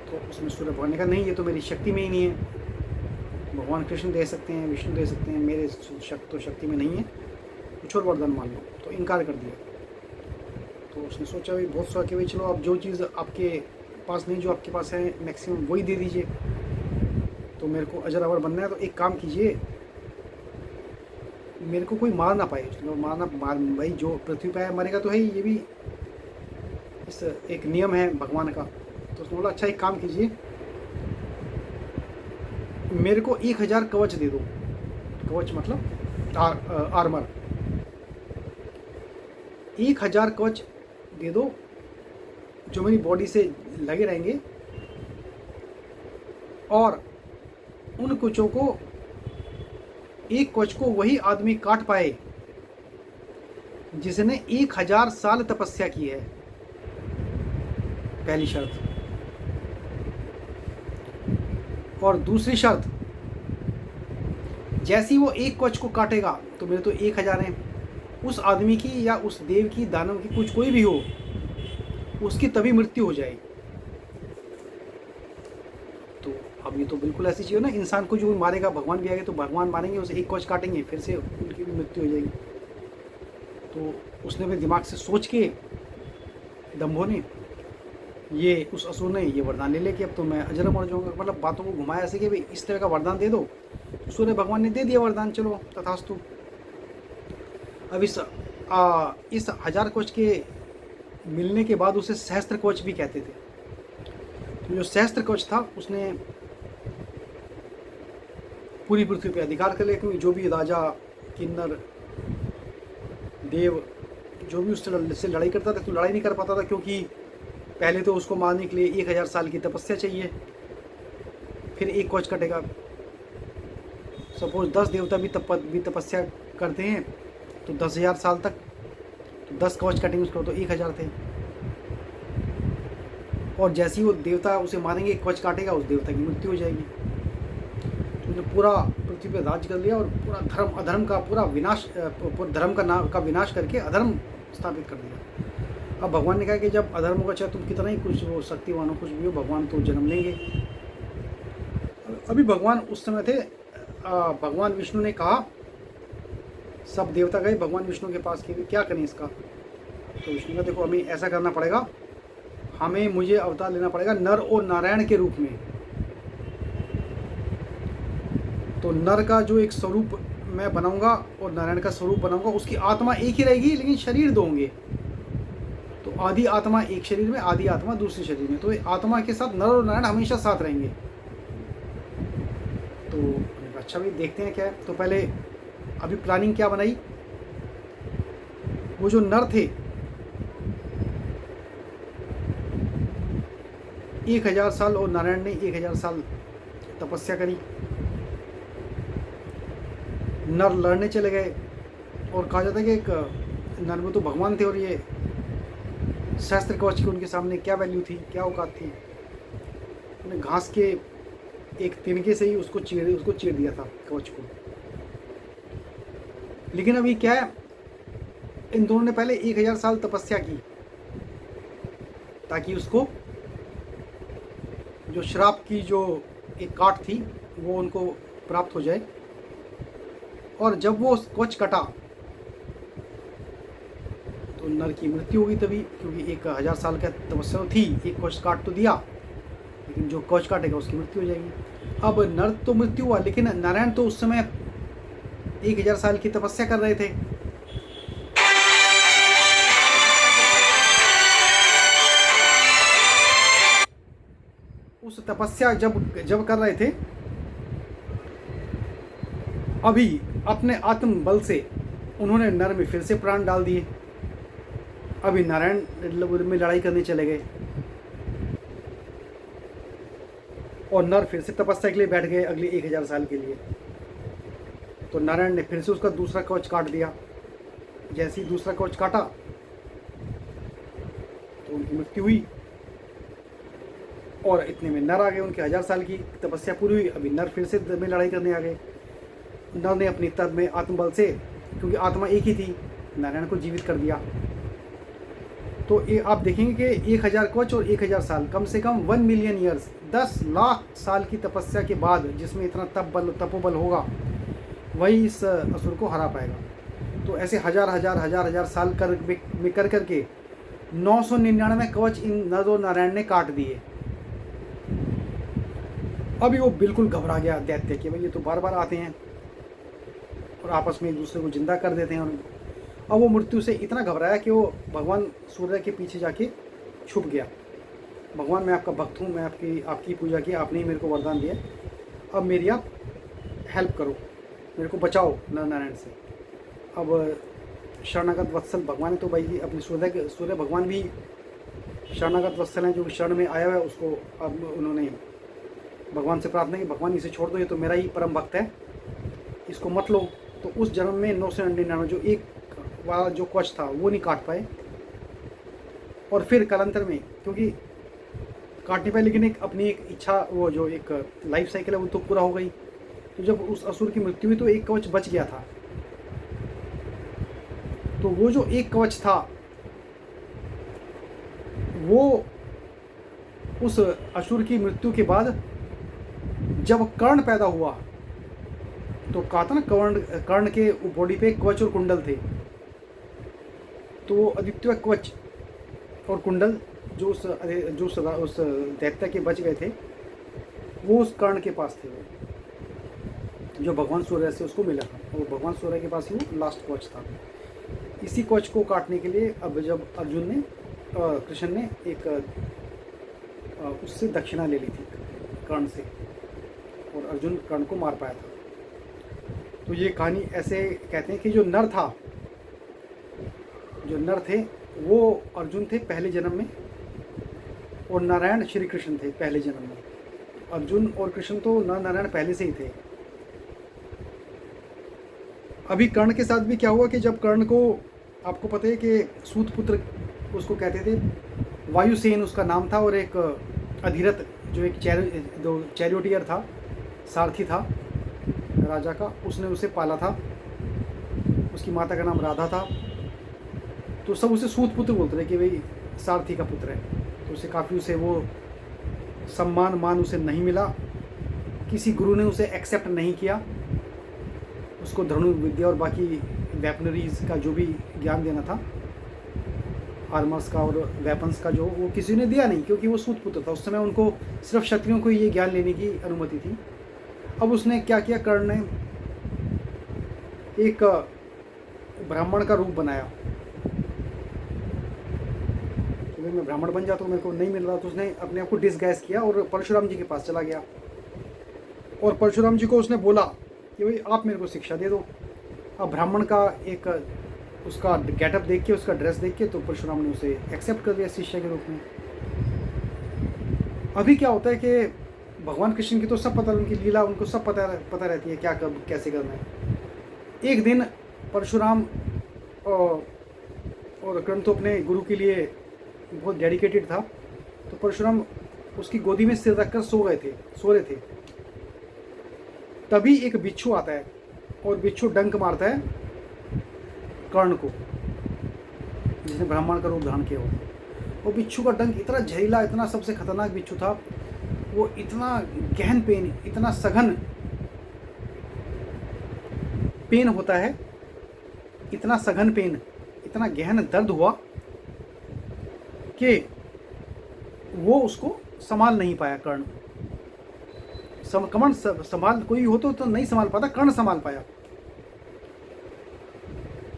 तो उसमें सूर्य भगवान ने कहा, नहीं, ये तो मेरी शक्ति में ही नहीं है। भगवान कृष्ण दे सकते हैं, विष्णु दे सकते हैं, मेरे शक्ति में नहीं है, कुछ और वरदान मान लो। तो इनकार कर दिया। तो उसने सोचा भाई, बहुत सोचा कि भाई चलो आप जो चीज़ आपके पास नहीं, जो आपके पास है मैक्सिमम वही दे दीजिए। तो मेरे को अजर अमर बनना है, तो एक काम कीजिए, मेरे को कोई मार ना पाए। तो भाई जो पृथ्वी पे मरेगा तो है ही, ये भी इस एक नियम है भगवान का। तो उसने बोला, अच्छा एक काम कीजिए, मेरे को 1000 कवच दे दो। कवच मतलब आर्मर। 1000 कवच दे दो जो मेरी बॉडी से लगे रहेंगे, और उन कवचों को, एक कवच को वही आदमी काट पाए जिसने 1000 साल तपस्या की है। पहली शर्त। और दूसरी शर्त, जैसी वो एक कवच को काटेगा, तो मेरे तो 1000 हैं, उस आदमी की या उस देव की, दानव की, कुछ कोई भी हो, उसकी तभी मृत्यु हो जाएगी। तो अब ये तो बिल्कुल ऐसी चीज़ है ना, इंसान को जो मारेगा, भगवान भी आएंगे तो भगवान मारेंगे, उसे एक कवच काटेंगे, फिर से उनकी भी मृत्यु हो जाएगी। तो उसने अपने दिमाग से सोच के, दंभो ने, ये उस असुर ने ये वरदान ले कि अब तो मैं अजर अमर जाऊंगा। मतलब बातों को घुमाया ऐसे कि भाई इस तरह का वरदान दे दो। तो सूर्य भगवान ने दे दिया वरदान, चलो तथास्तु। अब इस 1000 कवच के मिलने के बाद उसे सहस्त्र कवच भी कहते थे। तो जो सहस्त्र कवच था उसने पूरी पृथ्वी पे अधिकार कर लिया, क्योंकि जो भी राजा, किन्नर, देव जो भी उससे लड़ाई करता था तो लड़ाई नहीं कर पाता था, क्योंकि पहले तो उसको मारने के लिए 1000 साल की तपस्या चाहिए, फिर एक कवच कटेगा। सपोज 10 देवता भी तपस्या करते हैं तो 10,000 साल तक, तो 10 कवच कटेंगे उसको, तो 1000 थे। और जैसे ही वो देवता उसे मारेंगे, एक कवच काटेगा, उस देवता की मृत्यु हो जाएगी। तो पूरा पृथ्वी पर राज कर लिया और पूरा धर्म अधर्म का पूरा विनाश, धर्म का विनाश करके अधर्म स्थापित कर दिया। अब भगवान ने कहा कि जब अधर्म होगा, चाहे तुम कितना ही कुछ हो, शक्तिवान हो, कुछ भी हो, भगवान तो जन्म लेंगे। अभी भगवान उस समय थे, भगवान विष्णु ने कहा, सब देवता गए भगवान विष्णु के पास कि क्या करें इसका। तो विष्णु का देखो हमें ऐसा करना पड़ेगा, मुझे अवतार लेना पड़ेगा नर और नारायण के रूप में। तो नर का जो एक स्वरूप मैं बनाऊंगा और नारायण का स्वरूप बनाऊंगा, उसकी आत्मा एक ही रहेगी लेकिन शरीर दो होंगे। तो आदि आत्मा एक शरीर में, आदि आत्मा दूसरे शरीर में। तो आत्मा के साथ नर और नारायण हमेशा साथ रहेंगे। तो अच्छा भाई देखते हैं क्या है। तो पहले अभी प्लानिंग क्या बनाई, वो जो नर थे 1000 साल और नारायण ने 1000 साल तपस्या करी। नर लड़ने चले गए और कहा जाता है कि एक नर में तो भगवान थे और ये सहस्त्र कवच की उनके सामने क्या वैल्यू थी, क्या औकात थी। उन्हें घास के एक तिनके से ही उसको चीर दिया था कवच को। लेकिन अभी क्या है, इन दोनों ने पहले 1000 साल तपस्या की ताकि उसको जो श्राप की जो एक काट थी वो उनको प्राप्त हो जाए। और जब वो कवच कटा तो नर की मृत्यु होगी तभी, क्योंकि 1000 साल का तपस्या थी, एक कवच काट तो दिया, लेकिन जो कवच काटेगा उसकी मृत्यु हो जाएगी। अब नर तो मृत्यु हुआ, लेकिन नारायण तो उस समय 1000 साल की तपस्या कर रहे थे। उस तपस्या जब कर रहे थे, अभी अपने आत्म बल से उन्होंने नर में फिर से प्राण डाल दिए। अभी नारायण में लड़ाई करने चले गए और नर फिर से तपस्या के लिए बैठ गए अगले 1000 साल के लिए। तो नारायण ने फिर से उसका दूसरा कवच काट दिया। जैसे ही दूसरा कवच काटा तो उनकी मृत्यु हुई और इतने में नर आ गए, उनके 1000 साल की तपस्या पूरी हुई। अभी नर फिर से में लड़ाई करने आ गए। नर ने अपनी तब में आत्मबल से, क्योंकि आत्मा एक ही थी, नारायण को जीवित कर दिया। तो ये आप देखेंगे कि 1000 कवच और 1000 साल, कम से कम 1 मिलियन ईयर्स, 10 लाख साल की तपस्या के बाद जिसमें इतना तपोबल होगा, वही इस असुर को हरा पाएगा। तो ऐसे हजार साल कर करके 999 कवच इन नर और नारायण ने काट दिए। अभी वो बिल्कुल घबरा गया दैत्य कि भाई ये तो बार बार आते हैं और आपस में एक दूसरे को जिंदा कर देते हैं। और अब वो मृत्यु से इतना घबराया कि वो भगवान सूर्य के पीछे जाके छुप गया। भगवान मैं आपका भक्त हूँ, मैं आपकी पूजा की, आपने ही मेरे को वरदान दिया, अब मेरी आप हेल्प करो, मेरे को बचाओ नर नारायण से। अब शरणागत वत्सल भगवान तो भाई अपने सूर्य भगवान भी शरणागत वत्सल हैं, जो शरण में आया हुआ है उसको अब उन्होंने भगवान से प्रार्थना की, भगवान इसे छोड़ दो, ये तो मेरा ही परम भक्त है, इसको मत लो। तो उस जन्म में 999 जो एक वाला जो कवच था वो नहीं काट पाए। और फिर कालांतर में, क्योंकि काट नहीं पाए, लेकिन अपनी एक इच्छा, वो जो एक लाइफ साइकिल है वो तो पूरा हो गई। तो जब उस असुर की मृत्यु हुई तो एक कवच बच गया था। तो वो जो एक कवच था वो उस असुर की मृत्यु के बाद जब कर्ण पैदा हुआ तो कहा था ना, कर्ण के बॉडी पे कवच और कुंडल थे। तो अद्वितीय कवच और कुंडल जो उस दैत्य के बच गए थे वो उस कर्ण के पास थे, जो भगवान सूर्य से उसको मिला था। वो भगवान सूर्य के पास ही वो लास्ट कवच था। इसी कवच को काटने के लिए अब जब कृष्ण ने एक उससे दक्षिणा ले ली थी कर्ण से, और अर्जुन कर्ण को मार पाया था। तो ये कहानी ऐसे कहते हैं कि जो नर थे वो अर्जुन थे पहले जन्म में, और नारायण श्री कृष्ण थे पहले जन्म में। अर्जुन और कृष्ण तो नर नारायण पहले से ही थे। अभी कर्ण के साथ भी क्या हुआ कि जब कर्ण को, आपको पता है कि सूत पुत्र उसको कहते थे, वायुसेन उसका नाम था, और एक अधिरथ जो एक चैरियोटियर था, सारथी था राजा का, उसने उसे पाला था। उसकी माता का नाम राधा था। तो सब उसे सूत पुत्र बोलते थे कि भाई सारथी का पुत्र है। तो उसे काफ़ी उसे वो सम्मान मान उसे नहीं मिला, किसी गुरु ने उसे एक्सेप्ट नहीं किया, उसको धनुर्विद्या और बाकी वेपनरीज का जो भी ज्ञान देना था, आर्मर्स का और वेपन्स का, जो वो किसी ने दिया नहीं, क्योंकि वो सूत पुत्र था। उस समय उनको सिर्फ क्षत्रियों को ये ज्ञान लेने की अनुमति थी। अब उसने क्या किया, कर्ण ने एक ब्राह्मण का रूप बनाया कि भाई मैं ब्राह्मण बन जाता हूँ, मेरे को नहीं मिल रहा, तो उसने अपने आप को डिसगाइज किया और परशुराम जी के पास चला गया और परशुराम जी को उसने बोला कि भाई आप मेरे को शिक्षा दे दो। अब ब्राह्मण का एक उसका गेटअप देख के, उसका ड्रेस देख के, तो परशुराम ने उसे एक्सेप्ट कर लिया शिष्य के रूप में। अभी क्या होता है कि भगवान कृष्ण की तो सब पता, उनकी लीला उनको सब पता रहती है, क्या कब कैसे करना है। एक दिन परशुराम और कर्ण तो अपने गुरु के लिए बहुत डेडिकेटेड था, तो परशुराम उसकी गोदी में सिर रखकर सो रहे थे। तभी एक बिच्छू आता है और बिच्छू डंक मारता है कर्ण को, जिसने ब्राह्मण का रूप धारण किया हो। वो बिच्छू का डंक इतना जहरीला, इतना सबसे खतरनाक बिच्छू था, वो इतना गहन पेन, इतना सघन पेन होता है, इतना सघन पेन, इतना गहन दर्द हुआ कि वो उसको संभाल नहीं पाया कर्ण। कर्ण संभाल कोई हो तो नहीं संभाल पाता, कर्ण संभाल पाया।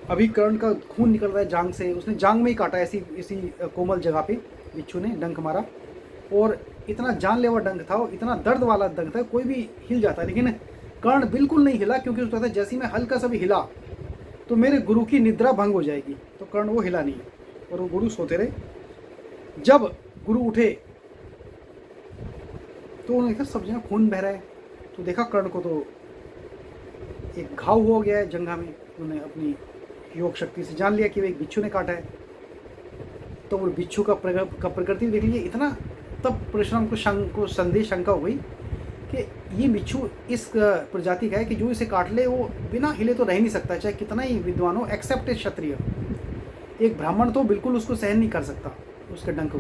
अभी कर्ण का खून निकल रहा है जांग से, उसने जांग में ही काटा, इसी कोमल जगह पे बिच्छू ने डंक मारा और इतना जानलेवा डंक था, इतना दर्द वाला डंक था, कोई भी हिल जाता, लेकिन कर्ण बिल्कुल नहीं हिला, क्योंकि उसको पता है जैसे ही मैं हल्का सा भी हिला तो मेरे गुरु की निद्रा भंग हो जाएगी। तो कर्ण वो हिला नहीं और वो गुरु सोते रहे। जब गुरु उठे तो उन्होंने देखा सब जगह खून बह रहा है, तो देखा कर्ण को तो एक घाव हो गया है जंघा में। उन्होंने अपनी योग शक्ति से जान लिया कि वो एक बिच्छू ने काटा है। तो वो बिच्छू का प्रकृति देख लीजिए इतना, तब परशुराम को संदेह शंका हो गई कि ये बिच्छू इस प्रजाति का है कि जो इसे काट ले वो बिना हिले तो रह नहीं सकता, चाहे कितना ही विद्वान हो, एक्सेप्ट क्षत्रिय। एक ब्राह्मण तो बिल्कुल उसको सहन नहीं कर सकता, उसके डंक को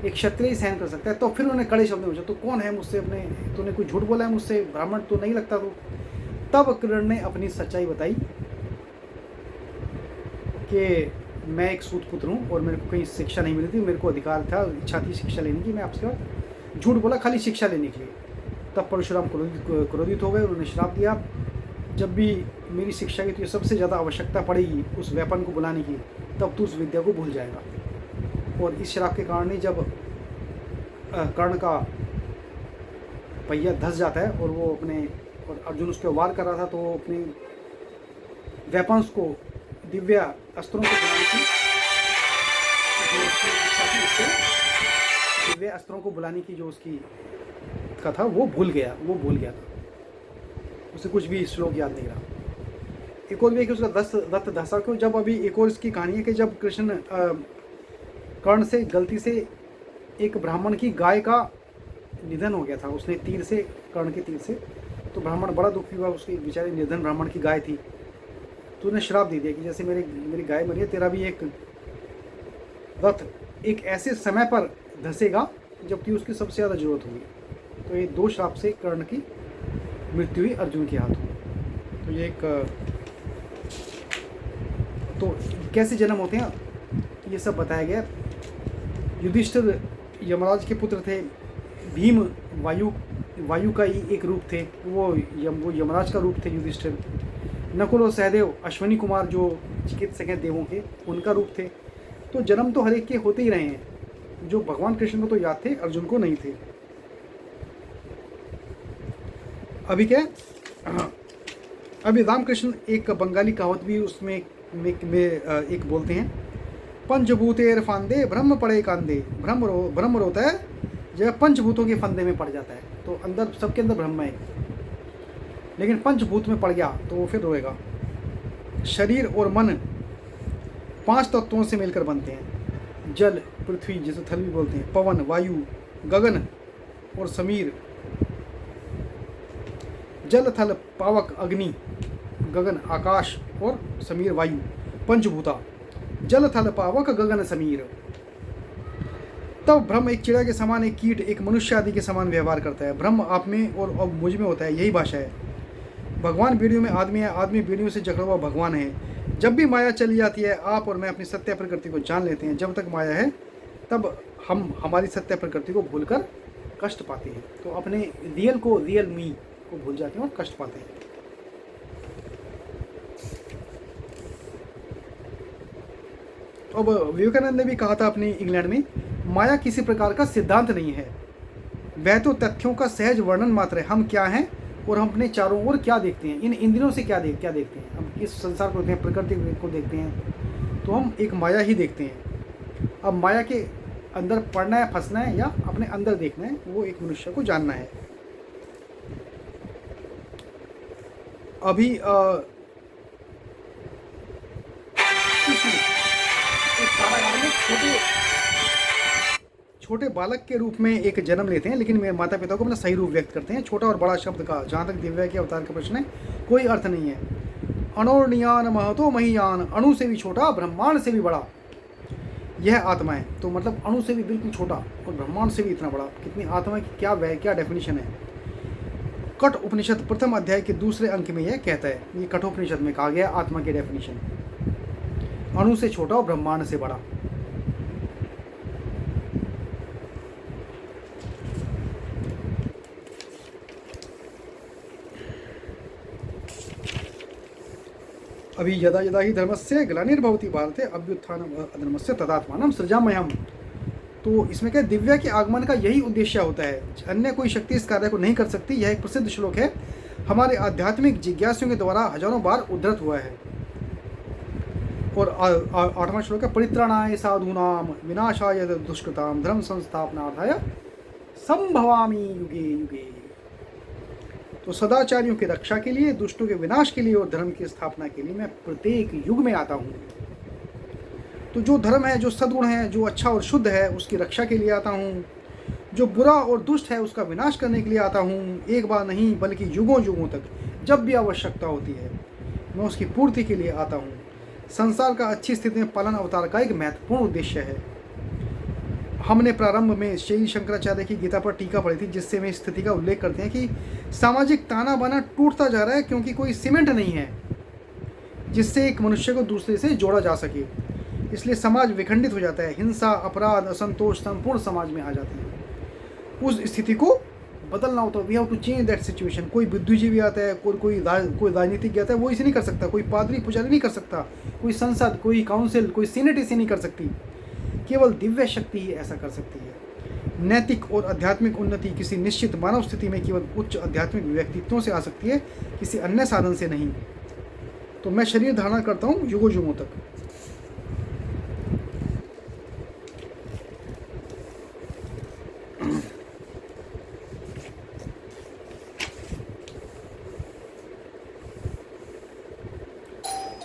एक क्षत्रिय ही सहन कर सकता है। तो फिर उन्होंने कड़े शब्द में पूछा, तो कौन है मुझसे, अपने तूने कोई झूठ बोला है मुझसे, ब्राह्मण तो नहीं लगता तो। तब कर्ण ने अपनी सच्चाई बताई कि मैं एक सूत पुत्र हूँ और मेरे को कहीं शिक्षा नहीं मिली थी, मेरे को अधिकार था, इच्छा थी शिक्षा लेने की, मैं आपसे झूठ बोला खाली शिक्षा लेने के लिए। तब परशुराम क्रोधित हो गए, उन्होंने श्राप दिया, जब भी मेरी शिक्षा की तुझे सबसे ज़्यादा आवश्यकता पड़ेगी उस वेपन को बुलाने की, तब तू उस विद्या को भूल जाएगा। और इस श्राप के कारण ही जब कर्ण का पहिया धंस जाता है और वो अपने, और अर्जुन उस पर वार कर रहा था, तो वो अपने वेपन्स को, दिव्य अस्त्रों को बुलाने की जो उसकी इच्छा थी, उससे दिव्य अस्त्रों को बुलाने की जो उसकी का था वो भूल गया था, उसे कुछ भी श्लोक याद नहीं रहा। एक और भी है कि उसका दत्त धसा क्यों, जब अभी एक और इसकी कहानी है कि जब कृष्ण कर्ण से गलती से एक ब्राह्मण की गाय का निधन हो गया था, उसने तीर से, कर्ण के तीर से, तो ब्राह्मण बड़ा दुखी हुआ, उसकी बेचारे निर्धन ब्राह्मण की गाय थी, तो उसने श्राप दे दिया कि जैसे मेरी गाय मरी है, तेरा भी एक रथ एक ऐसे समय पर धसेगा जबकि उसकी सबसे ज़्यादा जरूरत होगी। तो ये दो श्राप से कर्ण की मृत्यु हुई अर्जुन के हाथों। तो ये एक, तो कैसे जन्म होते हैं ये सब बताया गया। युधिष्ठिर यमराज के पुत्र थे, भीम वायु का ही एक रूप थे, वो यमराज का रूप थे युधिष्ठिर। नकुल और सहदेव अश्विनी कुमार जो चिकित्सक हैं देवों के, उनका रूप थे। तो जन्म तो हर एक के होते ही रहे हैं, जो भगवान कृष्ण को तो याद थे, अर्जुन को नहीं थे। अभी क्या, अभी रामकृष्ण एक बंगाली कहावत भी उसमें एक बोलते हैं, पंचभूतेर फांदे ब्रह्म पड़े कांदे। ब्रह्म रोता है जब पंचभूतों के फंदे में पड़ जाता है, तो अंदर सबके अंदर ब्रह्म है, लेकिन पंचभूत में पड़ गया तो वो फिर रोएगा। शरीर और मन 5 तत्वों से मिलकर बनते हैं, जल पृथ्वी जिसे थल भी बोलते हैं, पवन वायु गगन और समीर। जल थल पावक अग्नि, गगन आकाश और समीर वायु, पंचभूता। जल थल पावक गगन समीर। तब ब्रह्म एक चिड़िया के समान, एक कीट, एक मनुष्य आदि के समान व्यवहार करता है। ब्रह्म आप में और मुझ में होता है, यही भाषा है। भगवान बीड़ियों में आदमी है, आदमी बीड़ियों से जकड़ा हुआ भगवान है। जब भी माया चली जाती है, आप और मैं अपनी सत्य प्रकृति को जान लेते हैं। जब तक माया है तब हम हमारी सत्य प्रकृति को भूलकर कष्ट पाते हैं। तो अपने रियल को, रियल मी को भूल जाते हैं और कष्ट पाते हैं। अब विवेकानंद ने भी कहा था अपने इंग्लैंड में, माया किसी प्रकार का सिद्धांत नहीं है, वह तो तथ्यों का सहज वर्णन मात्र है। हम क्या हैं और हम अपने चारों ओर क्या देखते हैं, इन इंद्रियों से क्या देखते हैं, हम इस संसार को देखते हैं, प्रकृति को देखते हैं, तो हम एक माया ही देखते हैं। अब माया के अंदर पढ़ना है, फंसना है, या अपने अंदर देखना है, वो एक मनुष्य को जानना है। अभी छोटे बालक के रूप में एक जन्म लेते हैं, लेकिन मेरे माता पिता को अपना सही रूप व्यक्त करते हैं। छोटा और बड़ा शब्द का, जहाँ तक दिव्या के अवतार का प्रश्न है, कोई अर्थ नहीं है। अणोर्णियान महतो महियान, अणु से भी छोटा, ब्रह्मांड से भी बड़ा, यह आत्मा है। तो मतलब अणु से भी बिल्कुल छोटा और ब्रह्मांड से भी इतना बड़ा। कितनी आत्मा की क्या डेफिनेशन है। कठ उपनिषद प्रथम अध्याय के दूसरे अंक में यह कहता है, ये कठोपनिषद में कहा गया आत्मा की डेफिनेशन, अणु से छोटा और ब्रह्मांड से बड़ा। अभी यदा यदा ही धर्मस्य ग्लानिर्भवति भारते अभ्युत्थानम् अधर्मस्य तदात्मानं सृजाम्यहम्। तो इसमें क्या, दिव्या के आगमन का यही उद्देश्य होता है, अन्य कोई शक्ति इस कार्य को नहीं कर सकती। यह एक प्रसिद्ध श्लोक है, हमारे आध्यात्मिक जिज्ञासुओं के द्वारा हजारों बार उद्धृत हुआ है। और 8वां श्लोक है, परित्राणाय साधूनाम विनाशाय दुष्कृताम धर्म संस्थापनार्थाय संभवामि युगे युगे। तो सदाचारियों की रक्षा के लिए, दुष्टों के विनाश के लिए और धर्म की स्थापना के लिए मैं प्रत्येक युग में आता हूँ। तो जो धर्म है, जो सद्गुण है, जो अच्छा और शुद्ध है, उसकी रक्षा के लिए आता हूँ। जो बुरा और दुष्ट है, उसका विनाश करने के लिए आता हूँ। एक बार नहीं बल्कि युगों युगों तक, जब भी आवश्यकता होती है, मैं उसकी पूर्ति के लिए आता हूँ। संसार का अच्छी स्थिति में पालन अवतार का एक महत्वपूर्ण उद्देश्य है। हमने प्रारंभ में श्री शंकराचार्य की गीता पर टीका पढ़ी थी, जिससे वे स्थिति का उल्लेख करते हैं कि सामाजिक ताना बाना टूटता जा रहा है, क्योंकि कोई सीमेंट नहीं है जिससे एक मनुष्य को दूसरे से जोड़ा जा सके। इसलिए समाज विखंडित हो जाता है, हिंसा, अपराध, असंतोष संपूर्ण समाज में आ जाते हैं। उस स्थिति को बदलना होता है, we have to change that situation. कोई बुद्धिजीवी आता है, कोई राजनीतिक आता है, वो इसे नहीं कर सकता। कोई पादरी पुजारी नहीं कर सकता, कोई संसद, कोई काउंसिल, कोई सीनेट इसे नहीं कर सकती। केवल दिव्य शक्ति ही ऐसा कर सकती है। नैतिक और आध्यात्मिक उन्नति किसी निश्चित मानव स्थिति में केवल उच्च आध्यात्मिक व्यक्तित्वों से आ सकती है, किसी अन्य साधन से नहीं। तो मैं शरीर धारण करता हूँ युगों युगों तक।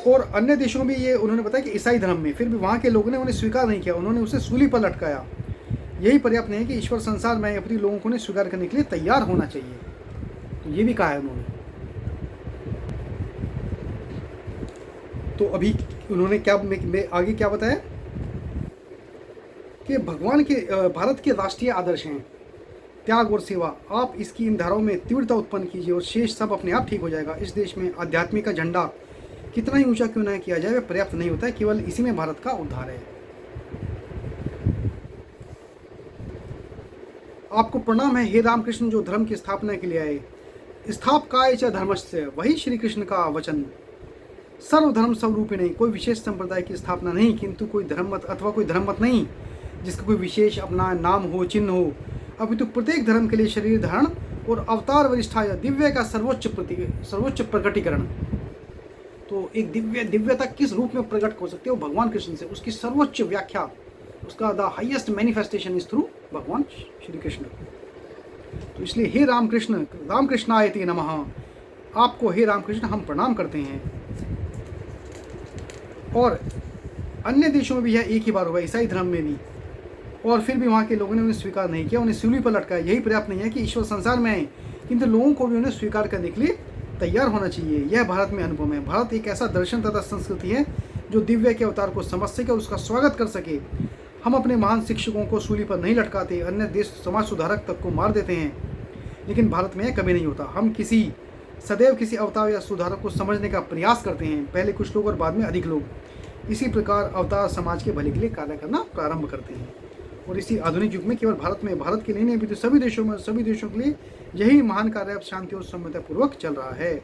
और अन्य देशों में ये उन्होंने बताया कि ईसाई धर्म में, फिर भी वहाँ के लोगों ने उन्हें स्वीकार नहीं किया, उन्होंने उसे सूली पर लटकाया। यही पर्याप्त नहीं है कि ईश्वर संसार में अपने लोगों को स्वीकार करने के लिए तैयार होना चाहिए। तो ये भी कहा है उन्होंने। तो अभी उन्होंने क्या आगे क्या बताया कि भगवान के भारत के राष्ट्रीय आदर्श हैं त्याग और सेवा। आप इसकी इन धाराओं में तीव्रता उत्पन्न कीजिए और शेष सब अपने आप ठीक हो जाएगा। इस देश में आध्यात्मिक का झंडा कितना ही ऊंचा क्यों ना किया जाए, वह पर्याप्त नहीं होता है। केवल इसी में भारत का उद्धार है। आपको प्रणाम है हे रामकृष्ण, जो धर्म की स्थापना के लिए आए। स्थापकाय च धर्मस्य, वही श्री कृष्ण का वचन। सर्वधर्म स्वरूपिणे, कोई विशेष संप्रदाय की स्थापना नहीं, किंतु कोई धर्म मत अथवा कोई धर्म मत नहीं जिसका कोई विशेष अपना नाम हो, चिन्ह हो, अपितु प्रत्येक धर्म के लिए शरीर धारण और अवतार वरिष्ठाय, दिव्य का सर्वोच्च प्रकटीकरण। तो एक दिव्यता किस रूप में प्रकट हो सकती है, वो भगवान कृष्ण से। उसकी सर्वोच्च व्याख्या, उसका the highest manifestation is through भगवान श्री कृष्ण। तो इसलिए हे रामकृष्ण, रामकृष्णाय ते नमः, आपको हे रामकृष्ण हम प्रणाम करते हैं। और अन्य देशों में भी यह एक ही बार हुआ, ईसाई धर्म में भी, और फिर भी वहाँ के लोगों ने उन्हें स्वीकार नहीं किया, उन्हें सूली पर लटकाया। यही पर्याप्त नहीं है कि ईश्वर संसार में आए, किंतु लोगों को भी उन्हें स्वीकार करने के लिए तैयार होना चाहिए। यह भारत में अनुभव है। भारत एक ऐसा दर्शन तथा संस्कृति है जो दिव्य के अवतार को समझ सके और उसका स्वागत कर सके। हम अपने महान शिक्षकों को सूली पर नहीं लटकाते, अन्य देश समाज सुधारक तक को मार देते हैं, लेकिन भारत में यह कभी नहीं होता। हम सदैव किसी अवतार या सुधारक को समझने का प्रयास करते हैं, पहले कुछ लोग और बाद में अधिक लोग। इसी प्रकार अवतार समाज के भले के लिए कार्य करना प्रारंभ करते हैं। और इसी आधुनिक युग में केवल भारत के लिए नहीं अभी तो सभी देशों के लिए यही महान कार्य अब शांति और समृद्धपूर्वक चल रहा है।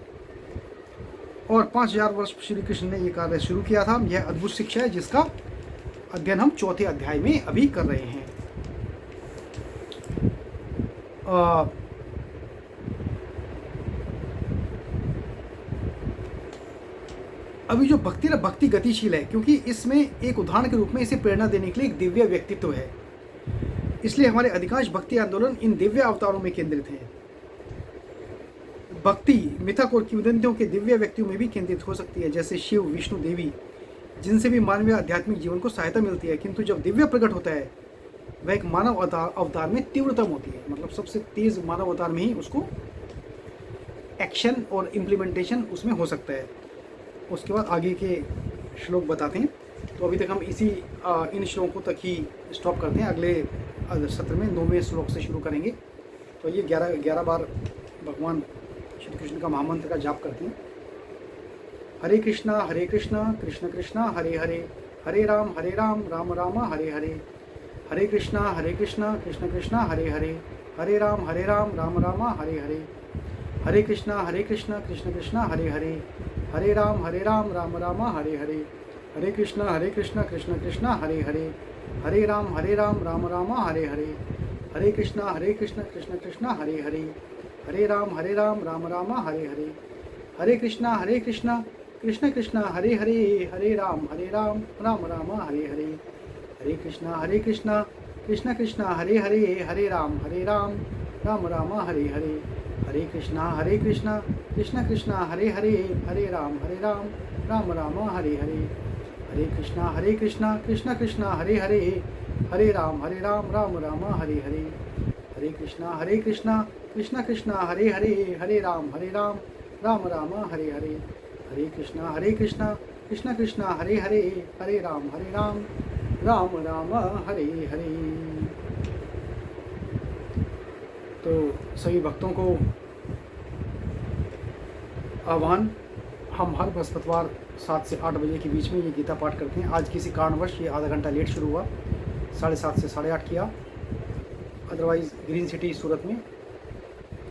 और 5000 वर्ष श्री कृष्ण ने ये कार्य शुरू किया था। यह अद्भुत शिक्षा है जिसका अध्ययन हम 4थे अध्याय में अभी कर रहे हैं। अभी जो भक्ति गतिशील है, क्योंकि इसमें एक उदाहरण के रूप में इसे प्रेरणा देने के लिए एक दिव्य व्यक्तित्व है, इसलिए हमारे अधिकांश भक्ति आंदोलन इन दिव्य अवतारों में केंद्रित हैं। भक्ति मिथक और किंवदंतियों के दिव्य व्यक्तियों में भी केंद्रित हो सकती है, जैसे शिव, विष्णु, देवी, जिनसे भी मानवीय आध्यात्मिक जीवन को सहायता मिलती है। किंतु जब दिव्य प्रकट होता है वह एक मानव अवतार में तीव्रतम होती है, मतलब सबसे तेज मानव अवतार में ही उसको एक्शन और इम्प्लीमेंटेशन उसमें हो सकता है। उसके बाद आगे के श्लोक बताते हैं। तो अभी तक हम इन श्लोकों तक ही स्टॉप करते हैं। अगले सत्र में 9वें श्लोक से शुरू करेंगे। तो ये 11 बार भगवान श्री कृष्ण का महामंत्र का जाप करते हैं। हरे कृष्णा कृष्ण कृष्णा हरे हरे, हरे राम राम राम हरे हरे, हरे कृष्णा कृष्ण कृष्णा हरे हरे, हरे राम राम राम हरे हरे, हरे कृष्णा कृष्ण कृष्णा हरे हरे, हरे राम राम राम हरे हरे, हरे कृष्णा कृष्ण कृष्णा हरे हरे, हरे राम राम राम हरे हरे, हरे कृष्णा कृष्ण कृष्णा हरे हरे, हरे राम राम राम हरे हरे, हरे कृष्णा कृष्ण कृष्णा हरे हरे, हरे राम राम राम हरे हरे, हरे कृष्णा कृष्ण कृष्णा हरे हरे, हरे राम राम राम हरे हरे, हरे कृष्णा कृष्ण कृष्णा हरे हरे, हरे राम राम राम हरे हरे, हरे कृष्णा कृष्ण कृष्णा हरे हरे, हरे राम राम राम हरे हरे, हरे कृष्णा कृष्ण कृष्णा हरे हरे, हरे राम राम राम हरे हरे, हरे कृष्णा कृष्ण कृष्णा हरे हरे, हरे राम राम राम हरे हरे। तो सभी भक्तों को आह्वान, हम हर बृहस्पतिवार 7 से 8 बजे के बीच में ये गीता पाठ करते हैं। आज किसी कारणवश ये आधा घंटा लेट शुरू हुआ, 7:30 से 8:30 किया। अदरवाइज़ ग्रीन सिटी सूरत में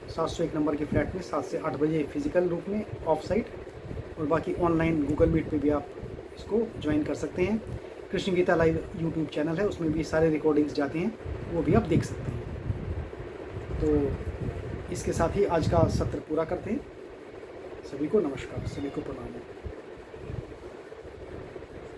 701 नंबर के फ्लैट में 7 से 8 बजे फिजिकल रूप में ऑफ साइट, और बाकी ऑनलाइन गूगल मीट पे भी आप इसको ज्वाइन कर सकते हैं। Krishna Geeta live YouTube channel है, उसमें भी सारे रिकॉर्डिंग्स जाते हैं, वो भी आप देख सकते हैं। तो इसके साथ ही आज का सत्र पूरा करते हैं। सभी को नमस्कार, सभी को प्रणाम।